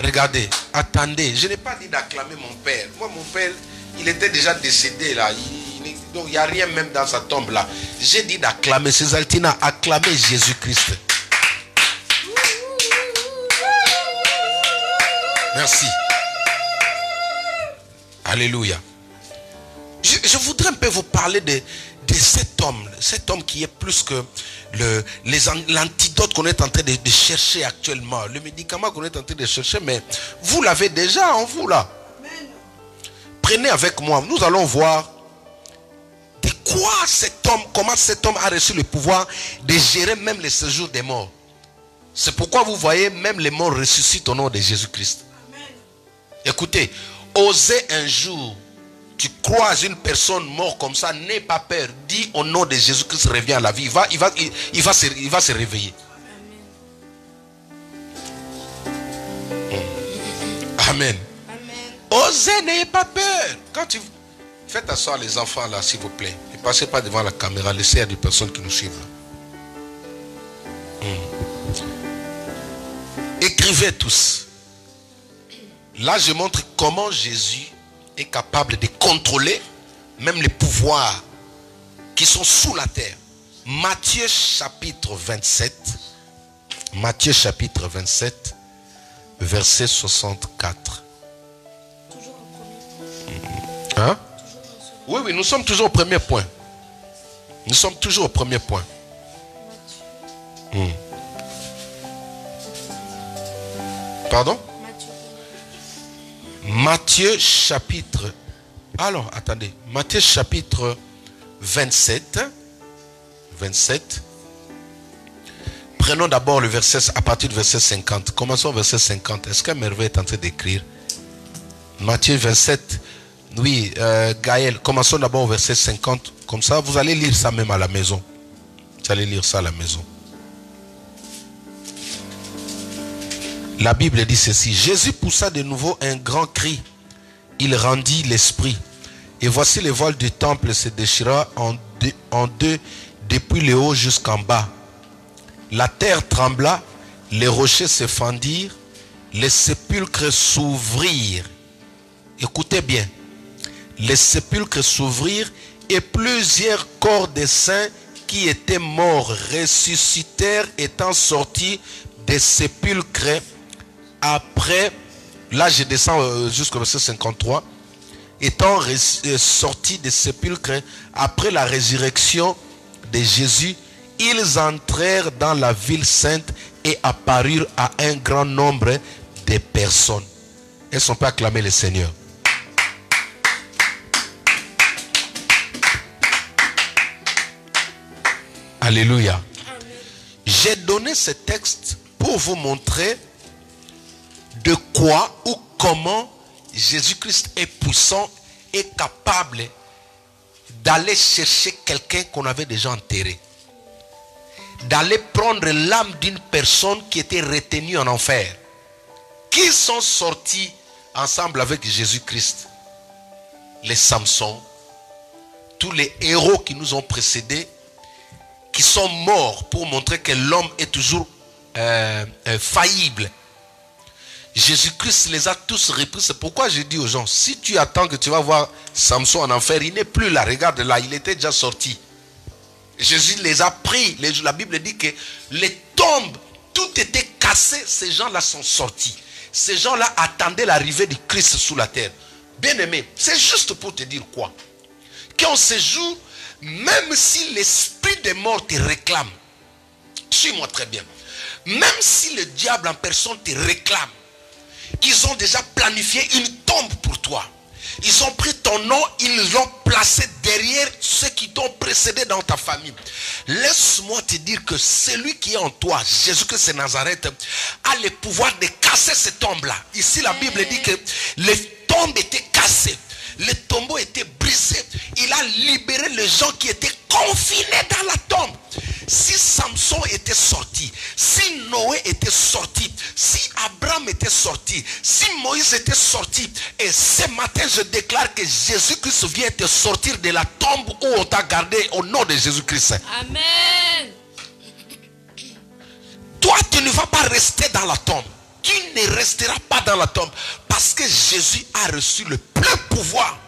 Regardez, attendez, je n'ai pas dit d'acclamer mon père. Moi, mon père, il était déjà décédé là. Donc, il n'y a rien même dans sa tombe là. J'ai dit d'acclamer. Césaltina, acclamer Jésus-Christ. Merci. Alléluia. Je voudrais un peu vous parler de cet homme qui est plus que l'antidote qu'on est en train de chercher actuellement, le médicament qu'on est en train de chercher, mais vous l'avez déjà en vous là. Amen. Prenez avec moi, nous allons voir de quoi comment cet homme a reçu le pouvoir de gérer même les séjours des morts. C'est pourquoi vous voyez, même les morts ressuscitent au nom de Jésus-Christ. Écoutez, osez un jour, tu croises une personne morte comme ça, n'aie pas peur. Dis au nom de Jésus-Christ, reviens à la vie. Il va se réveiller. Amen. Amen. Osez, n'ayez pas peur. Quand tu faites asseoir les enfants là, s'il vous plaît. Ne passez pas devant la caméra. Laissez, il y a des personnes qui nous suivent là. Écrivez tous. Là, je montre comment Jésus est capable de contrôler même les pouvoirs qui sont sous la terre. Matthieu chapitre 27. Matthieu chapitre 27, verset 64. Toujours au premier point. Hein? Oui, nous sommes toujours au premier point. Nous sommes toujours au premier point. Pardon? Matthieu chapitre... Alors, attendez. Matthieu chapitre 27. 27. Prenons d'abord le verset, à partir du verset 50. Commençons au verset 50. Est-ce que Merveille est en train d'écrire? Matthieu 27. Oui, Gaël, commençons d'abord au verset 50. Comme ça, vous allez lire ça même à la maison. Vous allez lire ça à la maison. La Bible dit ceci. Jésus poussa de nouveau un grand cri. Il rendit l'esprit. Et voici le voile du temple se déchira en deux depuis le haut jusqu'en bas. La terre trembla, les rochers se fendirent, les sépulcres s'ouvrirent. Écoutez bien. Les sépulcres s'ouvrirent et plusieurs corps des saints qui étaient morts ressuscitèrent étant sortis des sépulcres après, là je descends jusqu'au verset 53, étant sortis des sépulcres après la résurrection de Jésus, ils entrèrent dans la ville sainte et apparurent à un grand nombre de personnes. Est-ce qu'on peut acclamer le Seigneur? Alléluia. J'ai donné ce texte pour vous montrer de quoi ou comment Jésus-Christ est puissant et capable d'aller chercher quelqu'un qu'on avait déjà enterré. D'aller prendre l'âme d'une personne qui était retenue en enfer. Qui sont sortis ensemble avec Jésus-Christ? Les Samson, tous les héros qui nous ont précédés, qui sont morts pour montrer que l'homme est toujours faillible. Jésus-Christ les a tous repris. C'est pourquoi je dis aux gens, si tu attends que tu vas voir Samson en enfer, il n'est plus là. Regarde là, il était déjà sorti. Jésus les a pris. La Bible dit que les tombes, tout était cassé. Ces gens-là sont sortis. Ces gens-là attendaient l'arrivée du Christ sous la terre. Bien-aimé, c'est juste pour te dire quoi? Qu'en ce jour, même si l'esprit des morts te réclame, suis-moi très bien, même si le diable en personne te réclame, ils ont déjà planifié une tombe pour toi. Ils ont pris ton nom, ils l'ont placé derrière ceux qui t'ont précédé dans ta famille. Laisse-moi te dire que celui qui est en toi, Jésus-Christ de Nazareth, a le pouvoir de casser ces tombes-là. Ici, la Bible dit que les tombes étaient cassées. Les tombeaux étaient brisés. Il a libéré les gens qui étaient confinés dans la tombe. Si Samson était sorti, si Noé était sorti, si Abraham était sorti, si Moïse était sorti, et ce matin je déclare que Jésus-Christ vient te sortir de la tombe où on t'a gardé au nom de Jésus-Christ. Amen. Toi, tu ne vas pas rester dans la tombe. Tu ne resteras pas dans la tombe parce que Jésus a reçu le plein pouvoir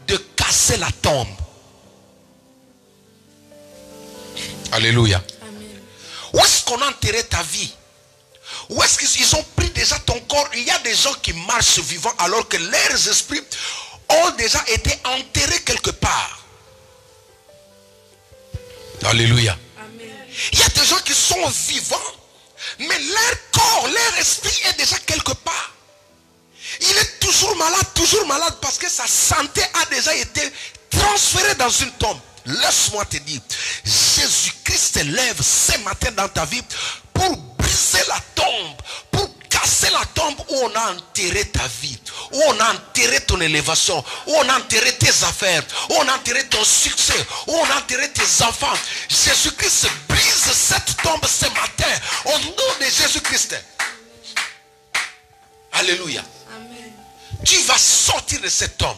de casser la tombe. Alléluia. Amen. Où est-ce qu'on a enterré ta vie? Où est-ce qu'ils ont pris déjà ton corps? Il y a des gens qui marchent vivants alors que leurs esprits ont déjà été enterrés quelque part. Alléluia. Amen. Il y a des gens qui sont vivants, mais leur corps, leur esprit est déjà quelque part. Il est toujours malade parce que sa santé a déjà été transférée dans une tombe. Laisse-moi te dire, Jésus-Christ se lève ce matin dans ta vie pour briser la tombe, pour casser la tombe où on a enterré ta vie, où on a enterré ton élévation, où on a enterré tes affaires, où on a enterré ton succès, où on a enterré tes enfants. Jésus-Christ brise cette tombe ce matin au nom de Jésus-Christ. Alléluia. Amen. Tu vas sortir de cette tombe.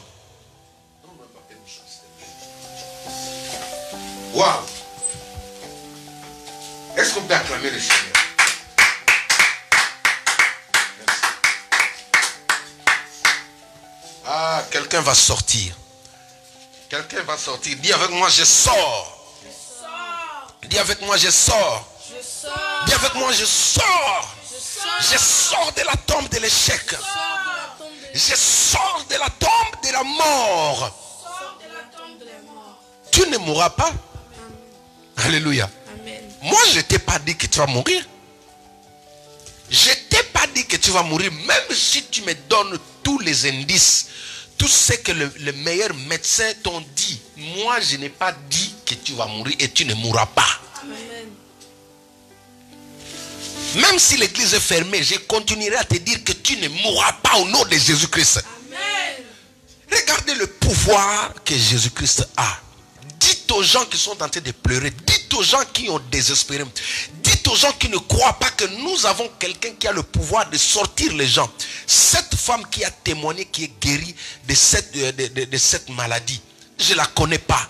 Waouh. Est-ce qu'on peut acclamer le Seigneur? Merci. Ah, quelqu'un va sortir. Quelqu'un va sortir. Dis avec moi, je sors. Je sors. Dis avec moi, je sors. Je sors. Dis avec moi, je sors. Je sors. Je sors de la tombe de l'échec. Je sors de la tombe de Je sors de la tombe de la mort. sors de la tombe de la mort. Tu ne mourras pas. Alléluia. Amen. Moi, je ne t'ai pas dit que tu vas mourir. Je ne t'ai pas dit que tu vas mourir. Même si tu me donnes tous les indices, tout ce que les meilleurs médecins t'ont dit. Moi, je n'ai pas dit que tu vas mourir et tu ne mourras pas. Amen. Même si l'église est fermée, je continuerai à te dire que tu ne mourras pas au nom de Jésus-Christ. Amen. Regardez le pouvoir que Jésus-Christ a. Dites aux gens qui sont en train de pleurer, dites aux gens qui ont désespéré, dites aux aux gens qui ne croient pas que nous avons quelqu'un qui a le pouvoir de sortir les gens. Cette femme qui a témoigné, qui est guérie de cette maladie, je ne la connais pas.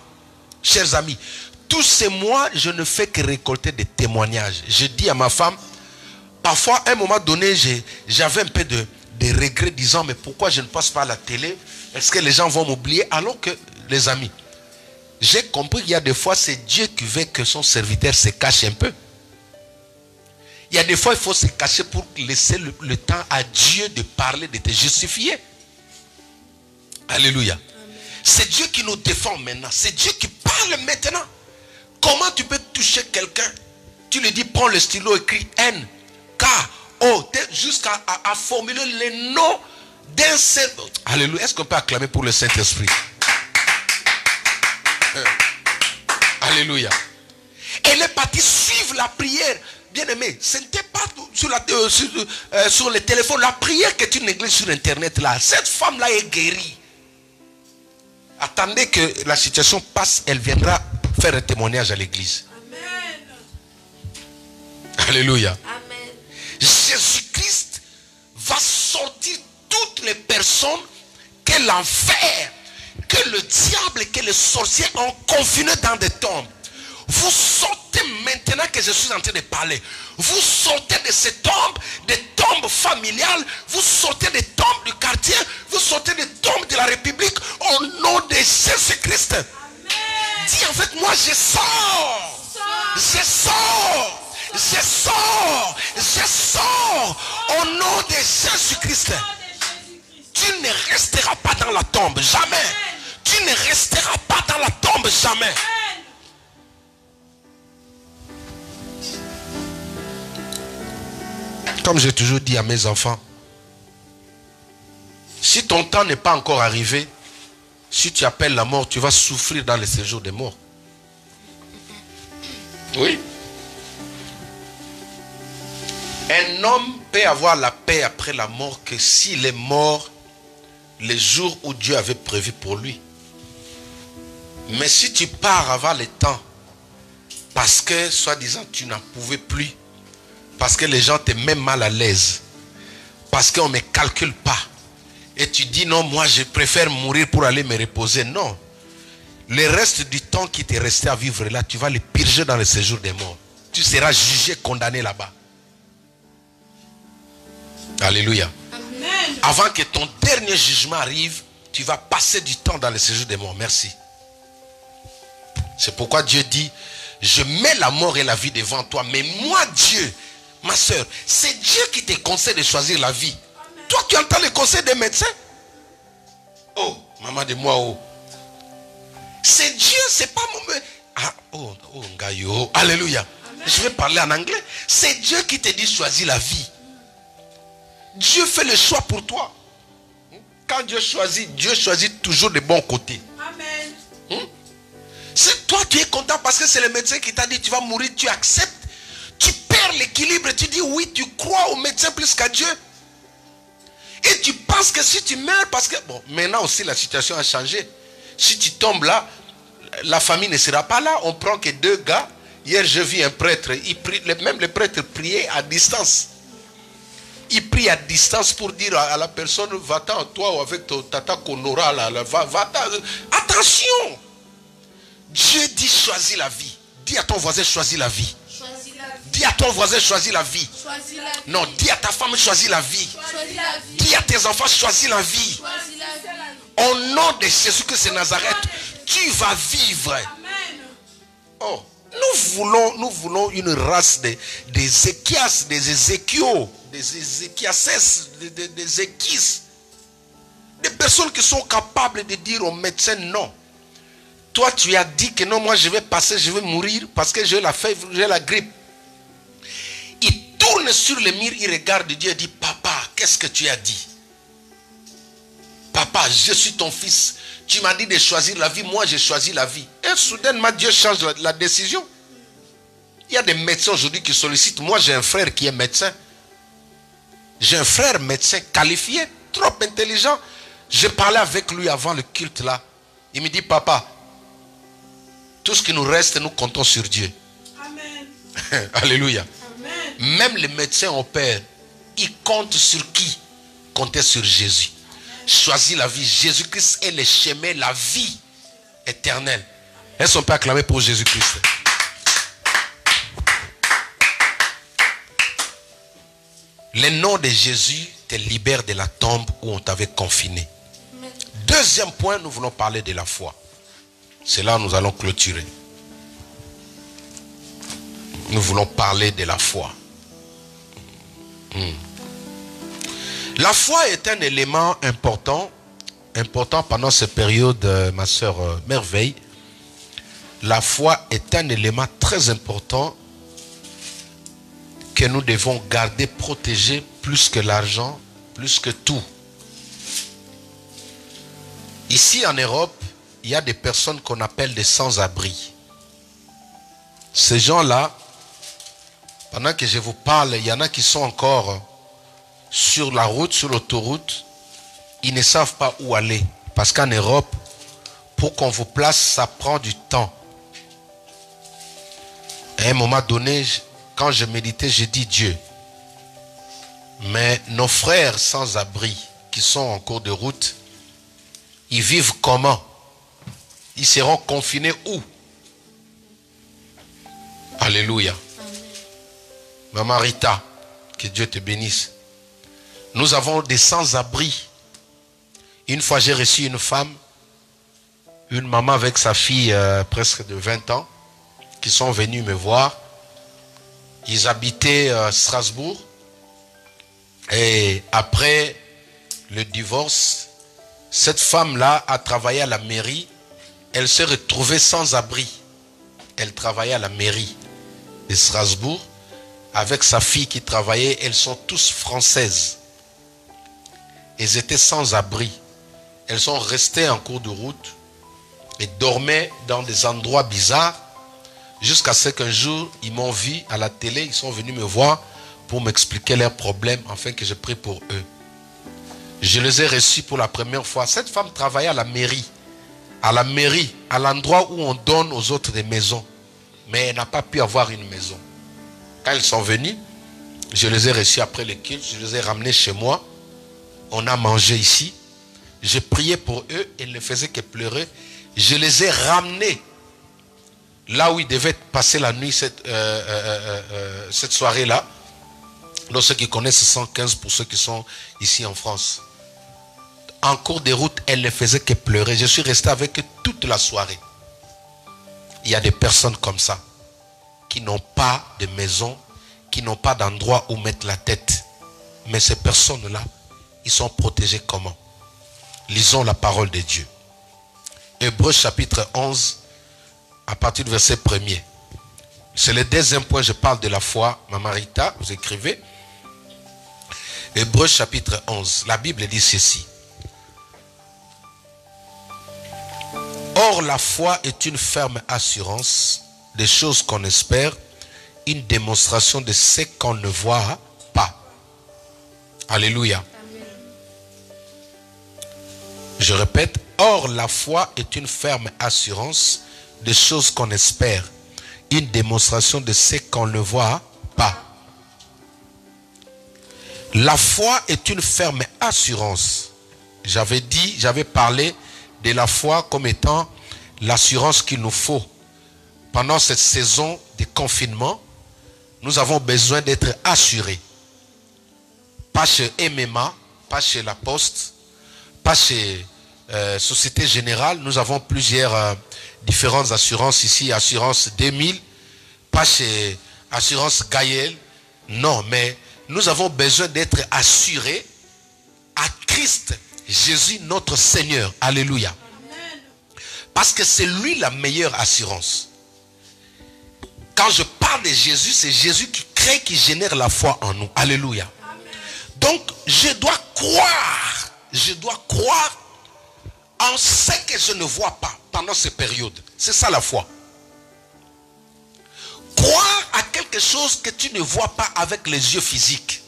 Chers amis, tous ces mois, je ne fais que récolter des témoignages. Je dis à ma femme, parfois, à un moment donné, j'avais un peu de regrets disant, mais pourquoi je ne passe pas à la télé? Est-ce que les gens vont m'oublier? Alors que, les amis, j'ai compris qu'il y a des fois, c'est Dieu qui veut que son serviteur se cache un peu. Il y a des fois, il faut se cacher pour laisser le temps à Dieu de parler, de te justifier. Alléluia. C'est Dieu qui nous défend maintenant. C'est Dieu qui parle maintenant. Comment tu peux toucher quelqu'un? Tu lui dis, prends le stylo, écris N, K, O, jusqu'à formuler les noms d'un seul. Alléluia. Est-ce qu'on peut acclamer pour le Saint-Esprit? Alléluia. Elle est partie suivre la prière. Bien aimé, ce n'était pas sur le téléphone. La prière que tu négliges sur internet là, cette femme là est guérie. Attendez que la situation passe, elle viendra faire un témoignage à l'église. Amen. Alléluia. Amen. Jésus-Christ va sortir toutes les personnes que l'enfer, que le diable et que les sorciers ont confinées dans des tombes. Vous sortez maintenant que je suis en train de parler. Vous sortez de ces tombes, des tombes familiales. Vous sortez des tombes du quartier. Vous sortez des tombes de la République au nom de Jésus-Christ. Dis en fait, moi je sors. Je sors. Je sors. Je sors au nom de Jésus-Christ. Tu ne resteras pas dans la tombe, jamais. Tu ne resteras pas dans la tombe, jamais. Comme j'ai toujours dit à mes enfants, si ton temps n'est pas encore arrivé, si tu appelles la mort, tu vas souffrir dans le séjour des morts. Oui. Un homme peut avoir la paix après la mort que s'il est mort les jours où Dieu avait prévu pour lui. Mais si tu pars avant le temps, parce que, soi-disant, tu n'en pouvais plus, parce que les gens te mettent mal à l'aise, parce qu'on ne me calcule pas, et tu dis non, moi je préfère mourir pour aller me reposer. Non. Le reste du temps qui t'est resté à vivre là, tu vas le purger dans le séjour des morts. Tu seras jugé, condamné là-bas. Alléluia. Amen. Avant que ton dernier jugement arrive, tu vas passer du temps dans le séjour des morts. Merci. C'est pourquoi Dieu dit, je mets la mort et la vie devant toi, mais moi Dieu, ma soeur, c'est Dieu qui te conseille de choisir la vie. Amen. Toi qui entends le conseil des médecins. Oh, maman de moi, oh. C'est Dieu, c'est pas mon... Ah, oh, Ngayo. Alléluia. Amen. Je vais parler en anglais. C'est Dieu qui te dit choisis la vie. Dieu fait le choix pour toi. Quand Dieu choisit toujours le bon côté. Amen. Si toi tu es content parce que c'est le médecin qui t'a dit tu vas mourir, tu acceptes, tu perds l'équilibre, tu dis oui, tu crois au médecin plus qu'à Dieu. Et tu penses que si tu meurs, parce que, bon, maintenant aussi la situation a changé. Si tu tombes là, la famille ne sera pas là. On prend que 2 gars. Hier j'ai vu un prêtre, il prie, même le prêtre priait à distance. Il prie à distance pour dire à la personne, va-t'en toi ou avec ton tata Konora là, va-t'en. Attention. Dieu dit choisis la vie. Dis à ton voisin choisis la vie. Choisis la vie. Dis à ton voisin choisis la vie. Choisis la vie. Non, dis à ta femme choisis la vie. Choisis la vie. Dis à tes enfants choisis la vie. Choisis la vie. Au nom de Jésus-Christ de Nazareth, tu vas vivre. Amen. Oh, nous voulons une race des Échias, des Ézéchios, des Ézéchiasses, des Échis. Des personnes qui sont capables de dire au médecin non. Toi, tu as dit que non, moi je vais passer, je vais mourir parce que j'ai la fièvre, j'ai la grippe. Il tourne sur le mur, il regarde Dieu et dit, papa, qu'est-ce que tu as dit? Papa, je suis ton fils. Tu m'as dit de choisir la vie, moi j'ai choisi la vie. Et soudainement, Dieu change la décision. Il y a des médecins aujourd'hui qui sollicitent. Moi, j'ai un frère qui est médecin. J'ai un frère médecin qualifié, trop intelligent. Je parlais avec lui avant le culte là. Il me dit, papa, tout ce qui nous reste, nous comptons sur Dieu. Amen. Alléluia. Amen. Même les médecins opèrent. Ils comptent sur qui? Comptez sur Jésus. Choisis la vie. Jésus-Christ est le chemin, la vie éternelle. Est-ce qu'on peut acclamer pour Jésus-Christ? Le nom de Jésus te libère de la tombe où on t'avait confiné. Deuxième point, nous voulons parler de la foi. C'est là où nous allons clôturer. Nous voulons parler de la foi. La foi est un élément important pendant cette période, ma soeur Merveille. La foi est un élément très important que nous devons garder, protéger plus que l'argent, plus que tout. Ici en Europe, il y a des personnes qu'on appelle des sans-abri. Ces gens-là, pendant que je vous parle, il y en a qui sont encore sur la route, sur l'autoroute. Ils ne savent pas où aller. Parce qu'en Europe, pour qu'on vous place, ça prend du temps. À un moment donné, quand je méditais, j'ai dit Dieu. Mais nos frères sans abri qui sont en cours de route, ils vivent comment? Ils seront confinés où? Alléluia. Maman Rita, que Dieu te bénisse. Nous avons des sans-abri. Une fois, j'ai reçu une femme, une maman avec sa fille presque de 20 ans, qui sont venus me voir. Ils habitaient à Strasbourg. Et après le divorce, cette femme-là a travaillé à la mairie. Elle s'est retrouvée sans abri. Elle travaillait à la mairie de Strasbourg avec sa fille qui travaillait. Elles sont tous françaises. Elles étaient sans abri. Elles sont restées en cours de route et dormaient dans des endroits bizarres jusqu'à ce qu'un jour, ils m'ont vu à la télé. Ils sont venus me voir pour m'expliquer leurs problèmes afin que je prie pour eux. Je les ai reçus pour la première fois. Cette femme travaillait à la mairie, à l'endroit où on donne aux autres des maisons. Mais elle n'a pas pu avoir une maison. Quand ils sont venus, je les ai reçus après le culte, je les ai ramenés chez moi. On a mangé ici. Je priais pour eux, ils ne faisaient que pleurer. Je les ai ramenés là où ils devaient passer la nuit cette soirée-là. Donc ceux qui connaissent 115 pour ceux qui sont ici en France. En cours de route, elles ne faisaient que pleurer. Je suis resté avec eux toute la soirée. Il y a des personnes comme ça qui n'ont pas de maison, qui n'ont pas d'endroit où mettre la tête. Mais ces personnes-là, ils sont protégés comment? Lisons la parole de Dieu. Hébreux chapitre 11, à partir du verset 1er. C'est le deuxième point, je parle de la foi. Maman Rita, vous écrivez. Hébreux chapitre 11, la Bible dit ceci. Or, la foi est une ferme assurance des choses qu'on espère, une démonstration de ce qu'on ne voit pas. Alléluia. Je répète, or la foi est une ferme assurance des choses qu'on espère, une démonstration de ce qu'on ne voit pas. La foi est une ferme assurance. J'avais parlé de la foi comme étant l'assurance qu'il nous faut. Pendant cette saison de confinement, nous avons besoin d'être assurés. Pas chez MMA, pas chez La Poste, pas chez Société Générale. Nous avons plusieurs différentes assurances ici. Assurance 2000, pas chez Assurance Gaël. Non, mais nous avons besoin d'être assurés à Christ Jésus notre Seigneur. Alléluia. Parce que c'est lui la meilleure assurance. Quand je parle de Jésus, c'est Jésus qui crée, qui génère la foi en nous. Alléluia. Donc, je dois croire en ce que je ne vois pas pendant ces périodes. C'est ça la foi. Croire à quelque chose que tu ne vois pas avec les yeux physiques.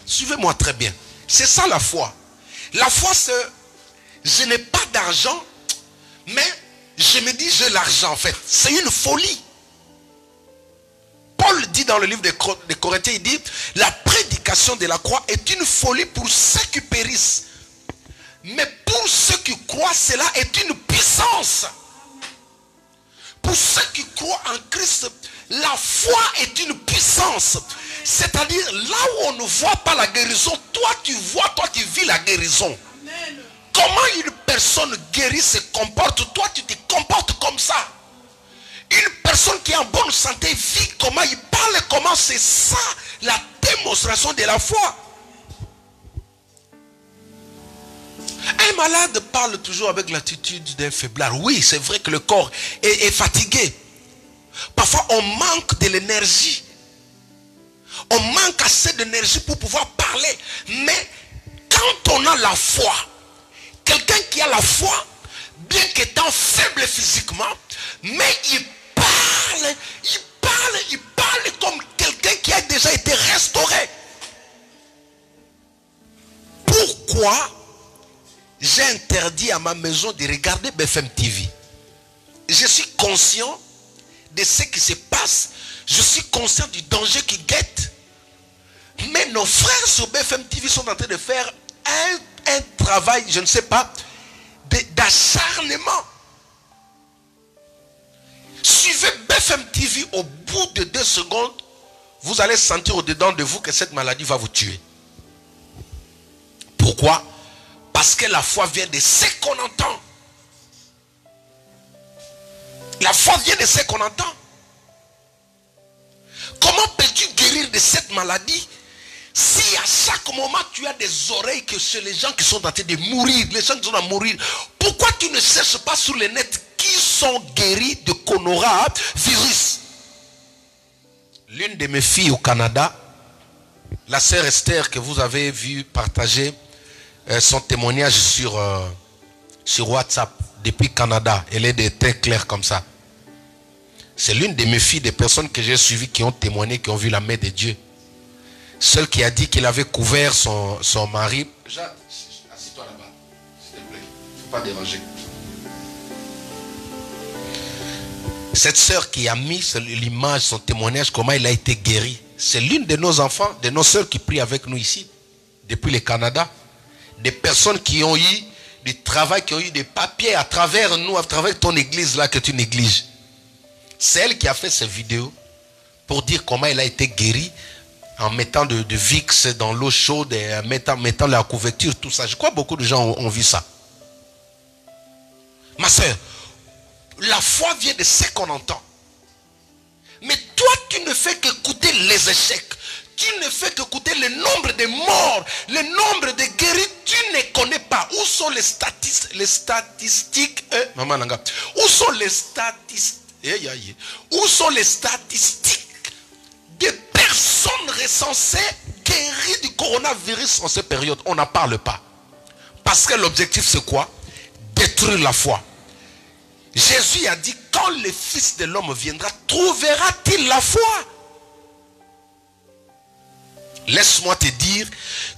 Suivez-moi très bien. C'est ça la foi. La foi, c'est, je n'ai pas d'argent, mais je me dis j'ai l'argent en fait. C'est une folie. Paul dit dans le livre des Corinthiens, il dit, la prédication de la croix est une folie pour ceux qui périssent. Mais pour ceux qui croient, cela est une puissance. Pour ceux qui croient en Christ, la foi est une puissance. C'est-à-dire, là où on ne voit pas la guérison, toi tu vois, toi tu vis la guérison. Amen. Comment une personne guérie se comporte, toi tu te comportes comme ça. Une personne qui est en bonne santé vit comment il parle, comment, c'est ça la démonstration de la foi. Un malade parle toujours avec l'attitude d'un faiblard. Oui, c'est vrai que le corps est fatigué. Parfois, on manque de l'énergie. On manque assez d'énergie pour pouvoir parler. Mais quand on a la foi, quelqu'un qui a la foi, bien qu'étant faible physiquement, mais il parle comme quelqu'un qui a déjà été restauré. Pourquoi j'ai interdit à ma maison de regarder BFM TV? Je suis conscient de ce qui se passe. Je suis conscient du danger qui guette. Mais nos frères sur BFM TV sont en train de faire un travail, je ne sais pas, d'acharnement. Suivez BFM TV, au bout de 2 secondes, vous allez sentir au-dedans de vous que cette maladie va vous tuer. Pourquoi? Parce que la foi vient de ce qu'on entend. La foi vient de ce qu'on entend. Comment peux-tu guérir de cette maladie si à chaque moment tu as des oreilles que chez les gens qui sont en train de mourir, les gens qui sont en train de mourir? Pourquoi tu ne cherches pas sur le net qui sont guéris de coronavirus? L'une de mes filles au Canada, la sœur Esther que vous avez vu partager son témoignage sur WhatsApp depuis Canada, elle est très claire comme ça. C'est l'une de mes filles, des personnes que j'ai suivies qui ont témoigné, qui ont vu la main de Dieu. Celle qui a dit qu'il avait couvert son mari. Assis-toi là-bas, s'il te plaît. Il ne faut pas déranger. Cette sœur qui a mis l'image, son témoignage, comment il a été guéri. C'est l'une de nos enfants, de nos sœurs qui prient avec nous ici, depuis le Canada. Des personnes qui ont eu du travail, qui ont eu des papiers à travers nous, à travers ton église là que tu négliges. C'est elle qui a fait cette vidéo pour dire comment elle a été guérie en mettant de Vicks dans l'eau chaude et en mettant la couverture, tout ça. Je crois que beaucoup de gens ont vu ça. Ma soeur, la foi vient de ce qu'on entend. Mais toi, tu ne fais qu'écouter les échecs. Tu ne fais qu'écouter le nombre de morts, le nombre de guéris. Tu ne connais pas. Où sont les statistiques Maman Nanga. Où sont les statistiques? Où sont les statistiques des personnes recensées guéries du coronavirus en cette période? On n'en parle pas. Parce que l'objectif c'est quoi? Détruire la foi. Jésus a dit, quand le Fils de l'homme viendra, trouvera-t-il la foi? Laisse-moi te dire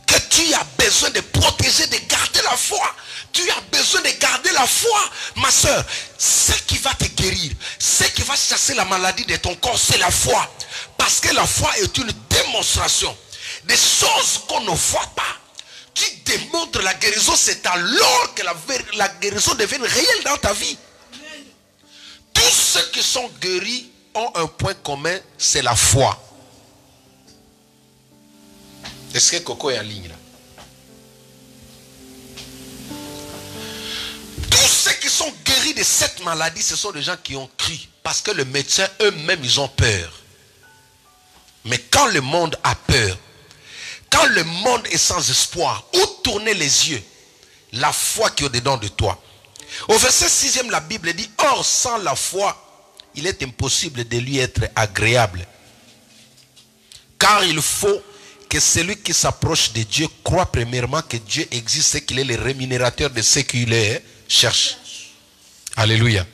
que tu as besoin de protéger, de garder la foi. Tu as besoin de garder la foi, ma soeur. Ce qui va te guérir, ce qui va chasser la maladie de ton corps, c'est la foi. Parce que la foi est une démonstration des choses qu'on ne voit pas. Tu démontres la guérison, c'est alors que la guérison devient réelle dans ta vie. Tous ceux qui sont guéris ont un point commun, c'est la foi. Est-ce que Coco est en ligne là? Tous ceux qui sont guéris de cette maladie, ce sont des gens qui ont cru. Parce que les médecins eux-mêmes, ils ont peur. Mais quand le monde a peur, quand le monde est sans espoir, où tourner les yeux? La foi qui est au-dedans de toi. Au verset 6e, la Bible dit, or sans la foi, il est impossible de lui être agréable. Car il faut que celui qui s'approche de Dieu croit premièrement que Dieu existe et qu'il est le rémunérateur de ceux qui le cherchent. Alléluia.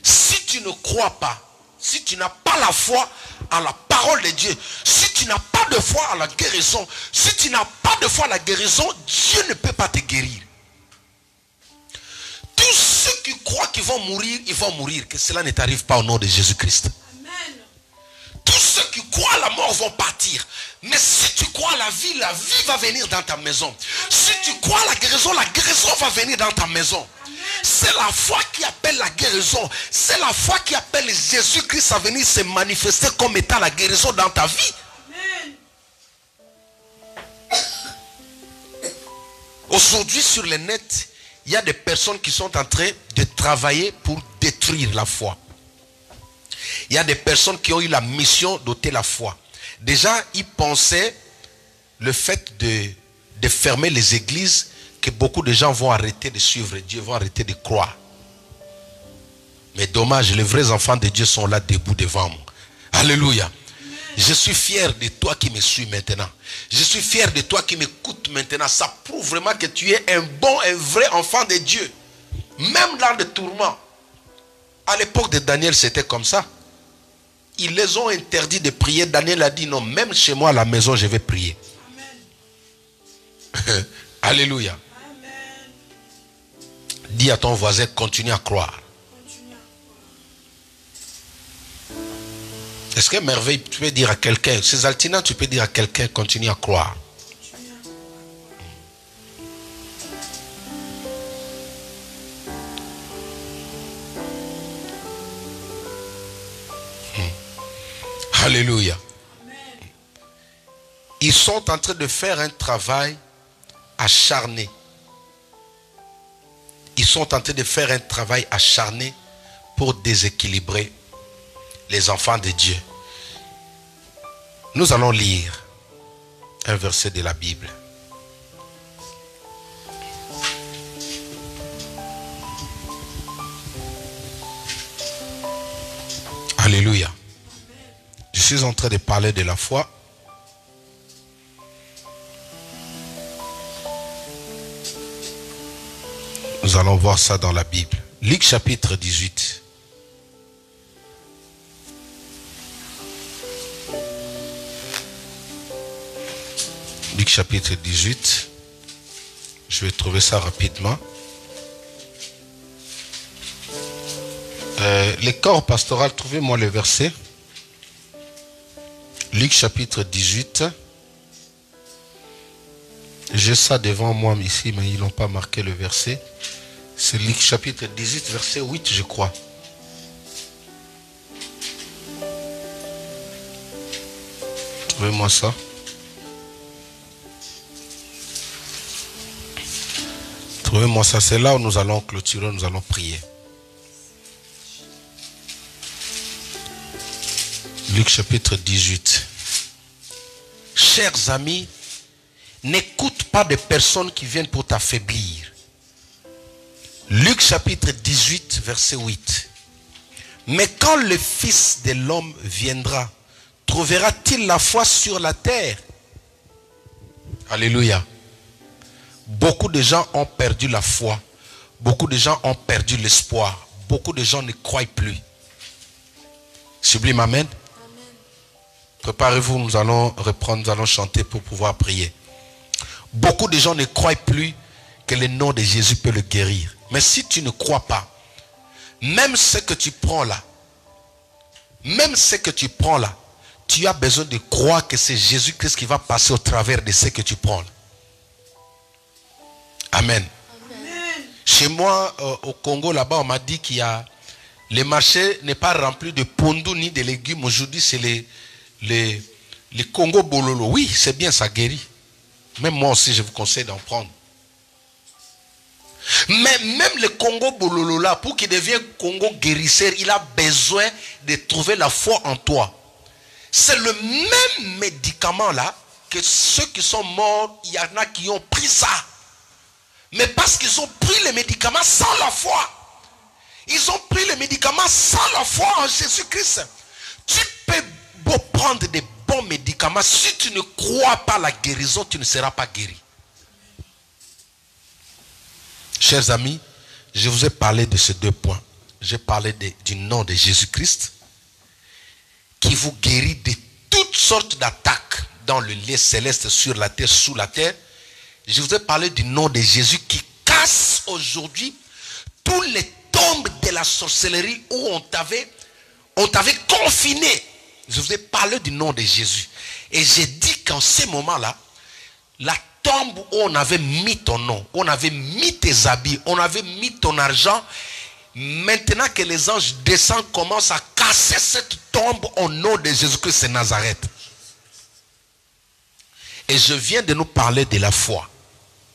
Si tu ne crois pas, si tu n'as pas la foi en la parole de Dieu, si tu n'as pas de foi en la guérison, si tu n'as pas de foi en la guérison, Dieu ne peut pas te guérir. Tous ceux qui croient qu'ils vont mourir, ils vont mourir. Que cela ne t'arrive pas au nom de Jésus-Christ. Tous ceux qui la mort vont partir. Mais si tu crois à la vie va venir dans ta maison. Si tu crois à la guérison va venir dans ta maison. C'est la foi qui appelle la guérison. C'est la foi qui appelle Jésus-Christ à venir se manifester comme étant la guérison dans ta vie. Amen. Aujourd'hui sur le net, il y a des personnes qui sont en train de travailler pour détruire la foi. Il y a des personnes qui ont eu la mission d'ôter la foi. Déjà, ils pensaient le fait de fermer les églises, que beaucoup de gens vont arrêter de suivre Dieu, vont arrêter de croire. Mais dommage, les vrais enfants de Dieu sont là debout devant moi. Alléluia. Je suis fier de toi qui me suis maintenant. Je suis fier de toi qui m'écoutes maintenant. Ça prouve vraiment que tu es un vrai enfant de Dieu. Même dans le tourment. À l'époque de Daniel, c'était comme ça. Ils les ont interdit de prier. Daniel a dit non, même chez moi à la maison, je vais prier. Amen. Alléluia. Amen. Dis à ton voisin, continue à croire. Est-ce que merveille, tu peux dire à quelqu'un, ces altinats, tu peux dire à quelqu'un, continue à croire. Alléluia. Amen. Ils sont en train de faire un travail acharné. Ils sont en train de faire un travail acharné pour déséquilibrer les enfants de Dieu. Nous allons lire un verset de la Bible. Alléluia. Je suis en train de parler de la foi. Nous allons voir ça dans la Bible. Luc chapitre 18. Luc chapitre 18. Je vais trouver ça rapidement. Les corps pastoraux, trouvez-moi le verset. Luc chapitre 18. J'ai ça devant moi ici, mais ils n'ont pas marqué le verset. C'est Luc chapitre 18, verset 8, je crois. Trouvez-moi ça. Trouvez-moi ça. C'est là où nous allons clôturer, nous allons prier. Luc chapitre 18. Chers amis, n'écoute pas des personnes qui viennent pour t'affaiblir. Luc chapitre 18, verset 8. Mais quand le Fils de l'homme viendra, trouvera-t-il la foi sur la terre? Alléluia. Beaucoup de gens ont perdu la foi. Beaucoup de gens ont perdu l'espoir. Beaucoup de gens ne croient plus. Sublime, amen. Préparez-vous, nous allons reprendre, nous allons chanter pour pouvoir prier. Beaucoup de gens ne croient plus que le nom de Jésus peut le guérir. Mais si tu ne crois pas, même ce que tu prends là, tu as besoin de croire que c'est Jésus-Christ qui va passer au travers de ce que tu prends là. Amen. Amen. Chez moi, au Congo, là-bas, on m'a dit qu'il y a... Le marché n'est pas rempli de pondou ni de légumes. Aujourd'hui, c'est les Congo Bololo. Oui, c'est bien, ça guérit. Même moi aussi, je vous conseille d'en prendre. Mais même le Congo Bololo là, pour qu'il devienne Congo guérisseur, il a besoin de trouver la foi en toi. C'est le même médicament là que ceux qui sont morts, il y en a qui ont pris ça. Mais parce qu'ils ont pris les médicaments sans la foi. Ils ont pris les médicaments sans la foi en Jésus-Christ. Tu peux beau prendre des bons médicaments. Si tu ne crois pas à la guérison, tu ne seras pas guéri. Chers amis, je vous ai parlé de ces deux points. J'ai parlé du nom de Jésus-Christ qui vous guérit de toutes sortes d'attaques dans le lieu céleste, sur la terre, sous la terre. Je vous ai parlé du nom de Jésus qui casse aujourd'hui tous les tombes de la sorcellerie où on t'avait confiné je vous ai parlé du nom de Jésus. Et j'ai dit qu'en ce moment-là, la tombe où on avait mis ton nom, on avait mis tes habits, on avait mis ton argent, maintenant que les anges descendent, commencent à casser cette tombe au nom de Jésus-Christ de Nazareth. Et je viens de nous parler de la foi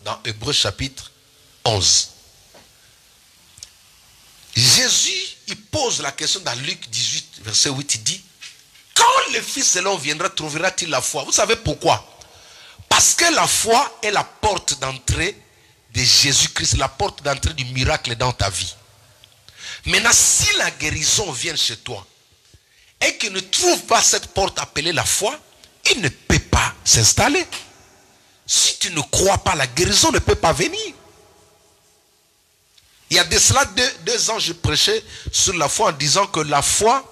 dans Hébreux chapitre 11. Jésus, il pose la question dans Luc 18, verset 8, il dit, quand le Fils de l'homme viendra, trouvera-t-il la foi? Vous savez pourquoi? Parce que la foi est la porte d'entrée de Jésus-Christ, la porte d'entrée du miracle dans ta vie. Maintenant, si la guérison vient chez toi et qu'il ne trouve pas cette porte appelée la foi, il ne peut pas s'installer. Si tu ne crois pas, la guérison ne peut pas venir. Il y a de cela deux ans, je prêchais sur la foi en disant que la foi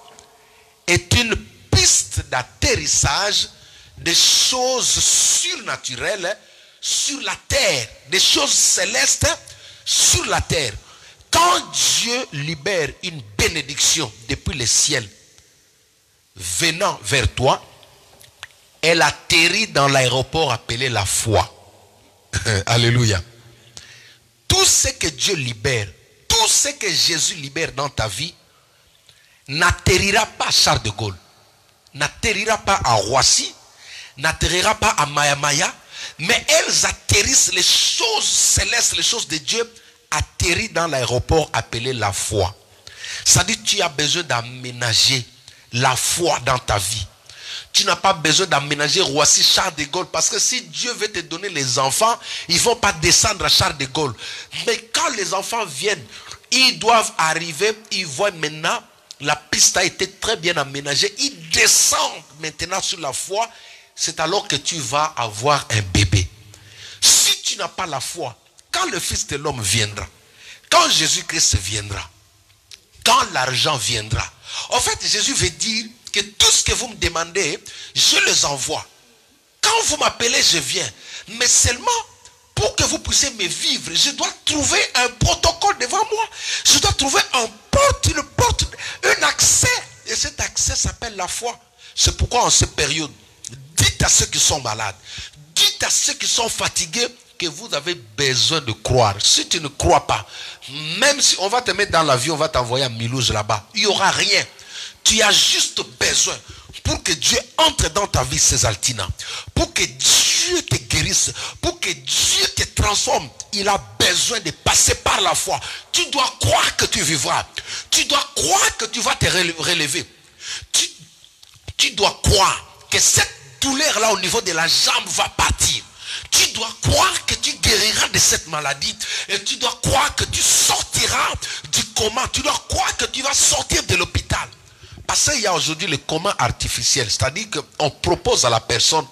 est une piste d'atterrissage des choses surnaturelles sur la terre, des choses célestes sur la terre. Quand Dieu libère une bénédiction depuis le ciel venant vers toi, elle atterrit dans l'aéroport appelé la foi. Alléluia. Tout ce que Dieu libère, tout ce que Jésus libère dans ta vie, n'atterrira pas à Charles de Gaulle, n'atterrira pas à Roissy, n'atterrira pas à Maya, mais elles atterrissent, les choses célestes, les choses de Dieu, atterrissent dans l'aéroport appelé la foi. C'est-à-dire que tu as besoin d'aménager la foi dans ta vie. Tu n'as pas besoin d'aménager Roissy, Charles de Gaulle, parce que si Dieu veut te donner les enfants, ils ne vont pas descendre à Charles de Gaulle. Mais quand les enfants viennent, ils doivent arriver, ils voient maintenant, la piste a été très bien aménagée, ils descendent maintenant sur la foi, c'est alors que tu vas avoir un bébé. Si tu n'as pas la foi, quand le Fils de l'homme viendra, quand Jésus-Christ viendra, quand l'argent viendra, en fait, Jésus veut dire que tout ce que vous me demandez, je les envoie. Quand vous m'appelez, je viens. Mais seulement, pour que vous puissiez me vivre, je dois trouver un protocole devant moi. Je dois trouver une porte, un accès. Et cet accès s'appelle la foi. C'est pourquoi en cette période, dites à ceux qui sont malades, dites à ceux qui sont fatigués, que vous avez besoin de croire. Si tu ne crois pas, même si on va te mettre dans l'avion, on va t'envoyer à Milouge là-bas, il n'y aura rien. Tu as juste besoin, pour que Dieu entre dans ta vie, Césaltina, pour que Dieu te guérisse, pour que Dieu te transforme, il a besoin de passer par la foi. Tu dois croire que tu vivras. Tu dois croire que tu vas te relever. Tu dois croire que cette douleur-là au niveau de la jambe va partir. Tu dois croire que tu guériras de cette maladie. Et tu dois croire que tu sortiras du coma. Tu dois croire que tu vas sortir de l'hôpital. Parce qu'il y a aujourd'hui le coma artificiel. C'est-à-dire qu'on propose à la personne,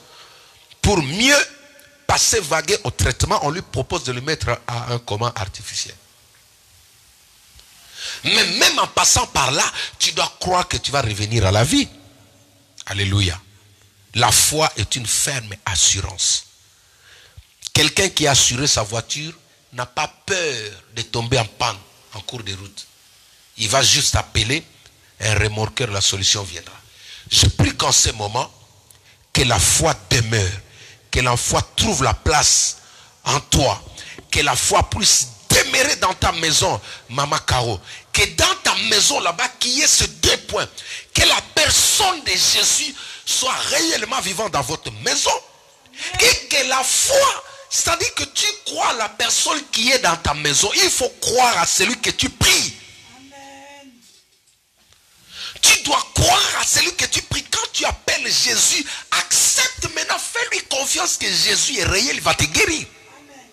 pour mieux passer vaguer au traitement, on lui propose de le mettre à un coma artificiel. Mais même en passant par là, tu dois croire que tu vas revenir à la vie. Alléluia. La foi est une ferme assurance. Quelqu'un qui a assuré sa voiture n'a pas peur de tomber en panne en cours de route. Il va juste appeler un remorqueur, la solution viendra. Je prie qu'en ce moment, que la foi demeure, que la foi trouve la place en toi, que la foi puisse demeurer dans ta maison, Maman Caro, que dans ta maison là-bas, qu'il y ait ces deux points, que la personne de Jésus soit réellement vivante dans votre maison, et que la foi, c'est-à-dire que tu crois à la personne qui est dans ta maison, il faut croire à celui que tu pries. Amen. Tu dois croire à celui que tu pries. Quand tu appelles Jésus, accepte maintenant, fais-lui confiance que Jésus est réel, il va te guérir. Amen.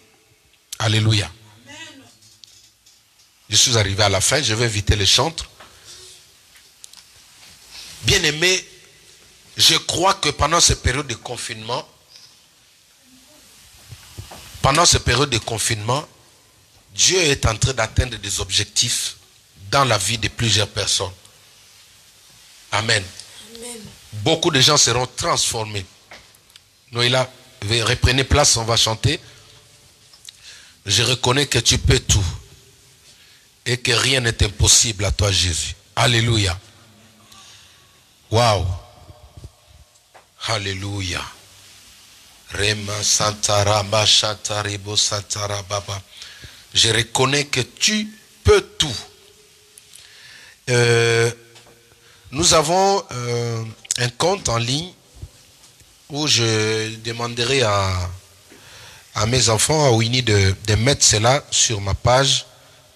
Alléluia. Amen. Je suis arrivé à la fin, je vais éviter les chantres. Bien-aimé, je crois que pendant cette période de confinement, Dieu est en train d'atteindre des objectifs dans la vie de plusieurs personnes. Amen. Amen. Beaucoup de gens seront transformés. Noéla, reprenez place, on va chanter. Je reconnais que tu peux tout et que rien n'est impossible à toi, Jésus. Alléluia. Waouh. Alléluia. Rema Santaramba Shataribo Santarababa. Je reconnais que tu peux tout. Nous avons un compte en ligne où je demanderai à mes enfants, à Winnie, de mettre cela sur ma page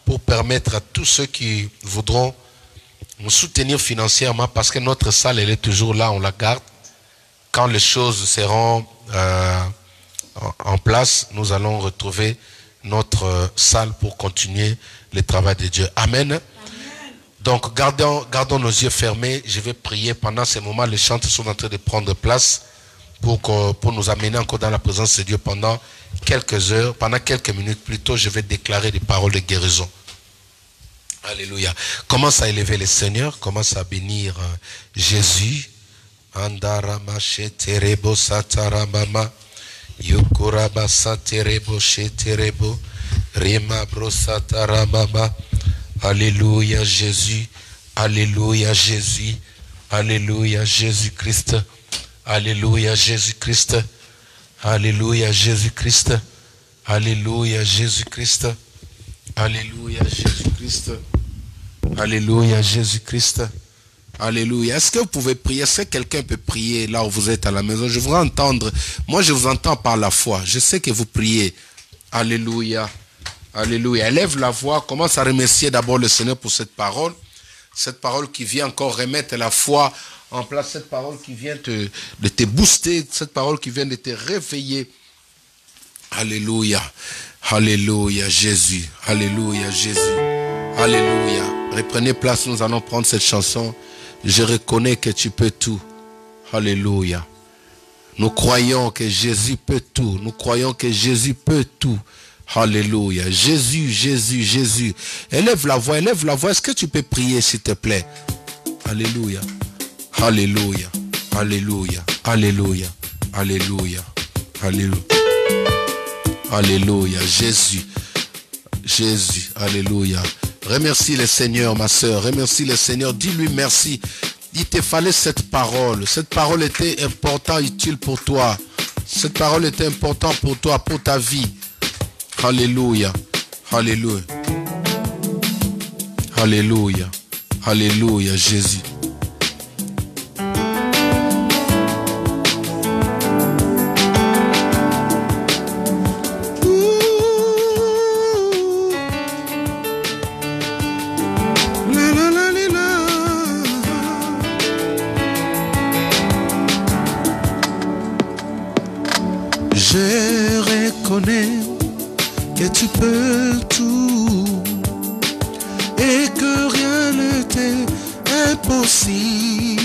pour permettre à tous ceux qui voudront nous soutenir financièrement, parce que notre salle, elle est toujours là, on la garde. Quand les choses seront en place, nous allons retrouver notre salle pour continuer le travail de Dieu. Amen. Donc, gardons nos yeux fermés. Je vais prier. Pendant ces moments, les chants sont en train de prendre place pour nous amener encore dans la présence de Dieu pendant quelques heures, pendant quelques minutes. Plutôt, je vais déclarer des paroles de guérison. Alléluia. Commence à élever le Seigneur. Commence à bénir Jésus. Andarama sheterebo sataramama. Yokuraba saterebo sheterebo. Rima brosataramama. Alléluia Jésus, Alléluia Jésus, Alléluia Jésus-Christ, Alléluia Jésus-Christ, Alléluia Jésus-Christ, Alléluia Jésus-Christ, Alléluia Jésus-Christ, Alléluia Jésus-Christ, Alléluia. Est-ce que vous pouvez prier? Est-ce que quelqu'un peut prier là où vous êtes à la maison? Je voudrais entendre, moi je vous entends par la foi, je sais que vous priez. Alléluia. Alléluia. Élève la voix, commence à remercier d'abord le Seigneur pour cette parole qui vient encore remettre la foi en place, cette parole qui vient de te booster, cette parole qui vient de te réveiller. Alléluia. Alléluia Jésus. Alléluia Jésus. Alléluia. Reprenez place, nous allons prendre cette chanson. Je reconnais que tu peux tout. Alléluia. Nous croyons que Jésus peut tout. Nous croyons que Jésus peut tout. Alléluia. Jésus, Jésus, Jésus. Élève la voix, élève la voix. Est-ce que tu peux prier, s'il te plaît? Alléluia. Alléluia. Alléluia. Alléluia. Alléluia. Alléluia. Alléluia. Jésus. Jésus. Alléluia. Remercie le Seigneur, ma soeur. Remercie le Seigneur. Dis-lui merci. Il te fallait cette parole. Cette parole était importante, utile pour toi. Cette parole était importante pour toi, pour ta vie. Alléluia. Alléluia. Alléluia. Alléluia, Jésus. Je reconnais que tu peux tout et que rien ne t'est impossible.